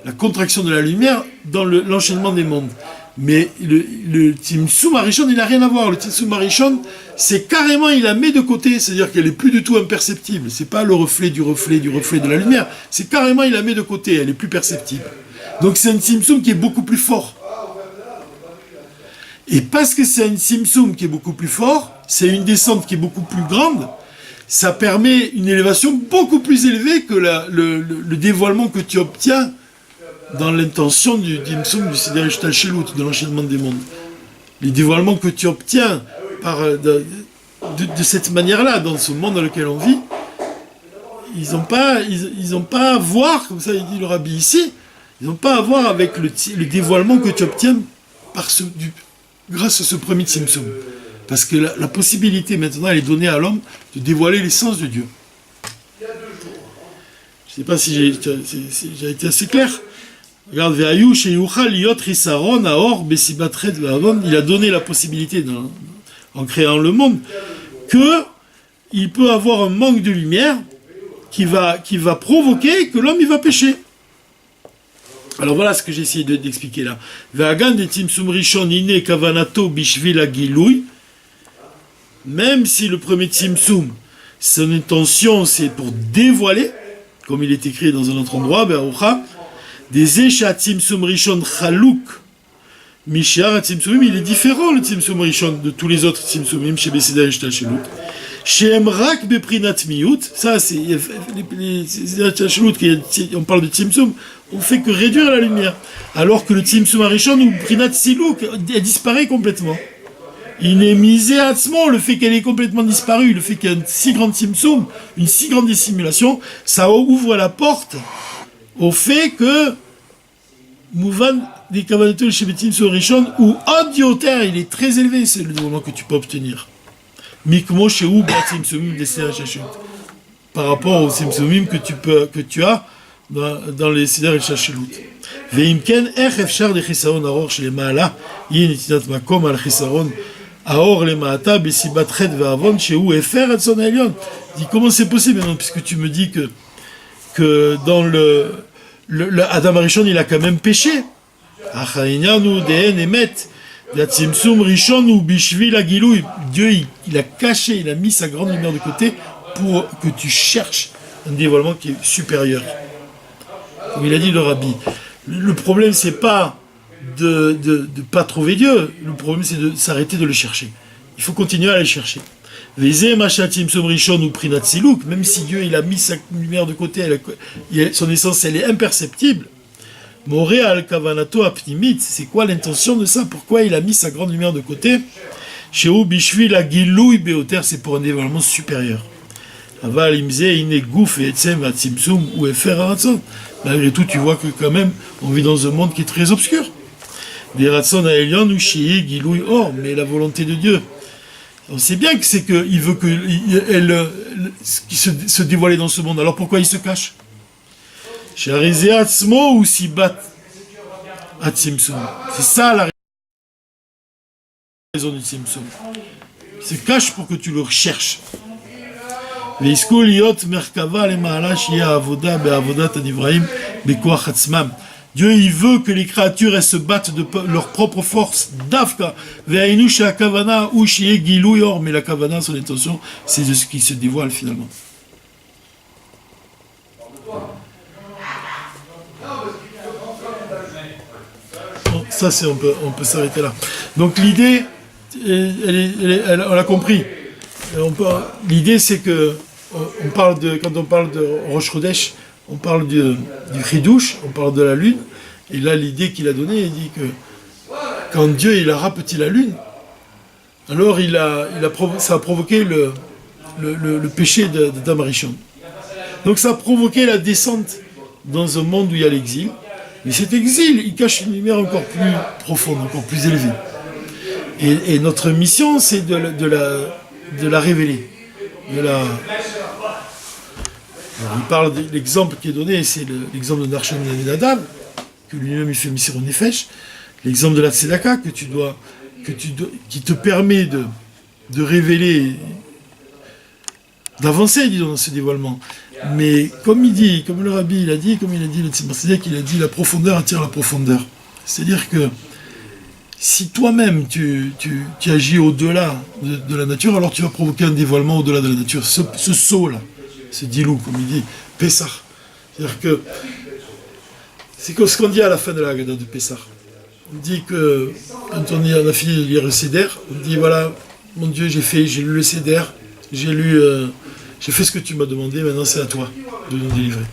la contraction de la lumière dans l'enchaînement des mondes. Mais le Tzimtzum Arishon, il n'a rien à voir. Le Tzimtzum Arishon, c'est carrément, il la met de côté. C'est-à-dire qu'elle n'est plus du tout imperceptible. C'est pas le reflet de la lumière. C'est carrément, il la met de côté. Elle est plus perceptible. Donc c'est un Tzimtzum qui est beaucoup plus fort. Et parce que c'est un Tzimtzum qui est beaucoup plus fort, c'est une descente qui est beaucoup plus grande, ça permet une élévation beaucoup plus élevée que le dévoilement que tu obtiens dans l'intention du Tzimtzum du Seder Ishtalshelut, de l'enchaînement des mondes. Les dévoilements que tu obtiens de cette manière-là, dans ce monde dans lequel on vit, ils n'ont pas à voir, comme ça il dit le rabbi ici, ils n'ont pas à voir avec le dévoilement que tu obtiens grâce à ce premier Tzimtzum. Parce que la possibilité maintenant, elle est donnée à l'homme de dévoiler l'essence de Dieu. Je ne sais pas si j'ai été assez clair. Regarde, il a donné la possibilité, en créant le monde, qu'il peut avoir un manque de lumière qui va provoquer que l'homme il va pécher. Alors voilà ce que j'ai essayé d'expliquer là. Même si le premier Tzimtzum, son intention c'est pour dévoiler, comme il est écrit dans un autre endroit, des Esha Tzimtzum Rishon Chalouk Mishar Tzimtzumim, il est différent le Tzimtzum Rishon de tous les autres Tzimtzumim chez Beseder Ishtalshelut. Chez Emrak Beprinat Miyut, ça c'est les Ishtalshelut, on parle de Tzimtzum, on fait que réduire la lumière. Alors que le Tzimtzum Rishon ou Prinat Siluk, elle disparaît complètement. Il est misé à Tzmo, le fait qu'elle est complètement disparue, le fait qu'il y a un si grand Tzimtzum, une si grande dissimulation, ça ouvre la porte au fait que Mouvan des Kavanatul chez Tzimtzum Rishon, ou Adioter, il est très élevé, c'est le développement que tu peux obtenir. Mikmo chez Ou Tzimtzumim des Seder par rapport aux Tzimtzumim que tu as dans les Seder Ishtalshelut. Veimken ech efshar de chisaron aror chez les Maala, yi nitidat makom al chisaron aor le maata besibat chet ve'avon chez Ou efer ad son elion. Dis comment c'est possible maintenant, puisque tu me dis que dans le Adam Arishon il a quand même péché. Achaïnianu dehen emet Tzimtzum Rishon ou bishvil agilouy. Dieu il a caché, il a mis sa grande lumière de côté pour que tu cherches un dévoilement qui est supérieur. Comme il a dit le rabbi. Le problème c'est pas de pas trouver Dieu. Le problème c'est de s'arrêter de le chercher. Il faut continuer à aller chercher. Même si Dieu il a mis sa lumière de côté, son essence elle est imperceptible. Moréal Kavanato Apnimit, c'est quoi l'intention de ça? Pourquoi il a mis sa grande lumière de côté? Chez Bishvi la Gilouy Beoter, c'est pour un dévoilement supérieur. Aval Imze Ine Gouf et Etzem Atzimsum ou Efer Aratson. Malgré tout, tu vois que quand même, on vit dans un monde qui est très obscur. Des Ratson à Elion ou Shii Gilouy Or, mais la volonté de Dieu. On sait bien que c'est qu'il veut qu'elle se dévoile dans ce monde. Alors pourquoi il se cache? C'est ça la raison du Tzimtzum. Il se cache pour que tu le recherches. Dieu, il veut que les créatures, elles se battent de leur propre force. Dafka. Ve'ainu she'akavana ou she'egiluyor. Mais la kavana, son intention, c'est de ce qui se dévoile finalement. Bon, ça, on peut s'arrêter là. Donc l'idée, on l'a compris. L'idée, c'est que quand on parle de Rosh Chodesh, on parle du Chidouche, on parle de la lune, et là l'idée qu'il a donnée, il dit que quand Dieu il a rapetit la lune, alors ça a provoqué le péché d'Adam Arishon. Donc ça a provoqué la descente dans un monde où il y a l'exil, mais cet exil, il cache une lumière encore plus profonde, encore plus élevée. Et notre mission, c'est de la révéler. Alors, il parle de l'exemple qui est donné, c'est l'exemple de Narshon et Aminadab, que lui-même il fait Missirou Nefesh, l'exemple de la Tzedaka qui te permet de révéler, d'avancer, disons, dans ce dévoilement. Mais comme le Rabbi il a dit, comme il a dit le Tzemach Tzedek, il a dit la profondeur attire la profondeur. C'est-à-dire que si toi-même tu agis au-delà de la nature, alors tu vas provoquer un dévoilement au-delà de la nature. Ce saut-là, ce dilou, comme il dit, Pessah. C'est-à-dire que c'est ce qu'on dit à la fin de la Haggadah de Pessah. On dit que quand on a fini de lire le Seder, on dit voilà, mon Dieu, j'ai lu le Seder, j'ai fait ce que tu m'as demandé, maintenant c'est à toi de nous délivrer.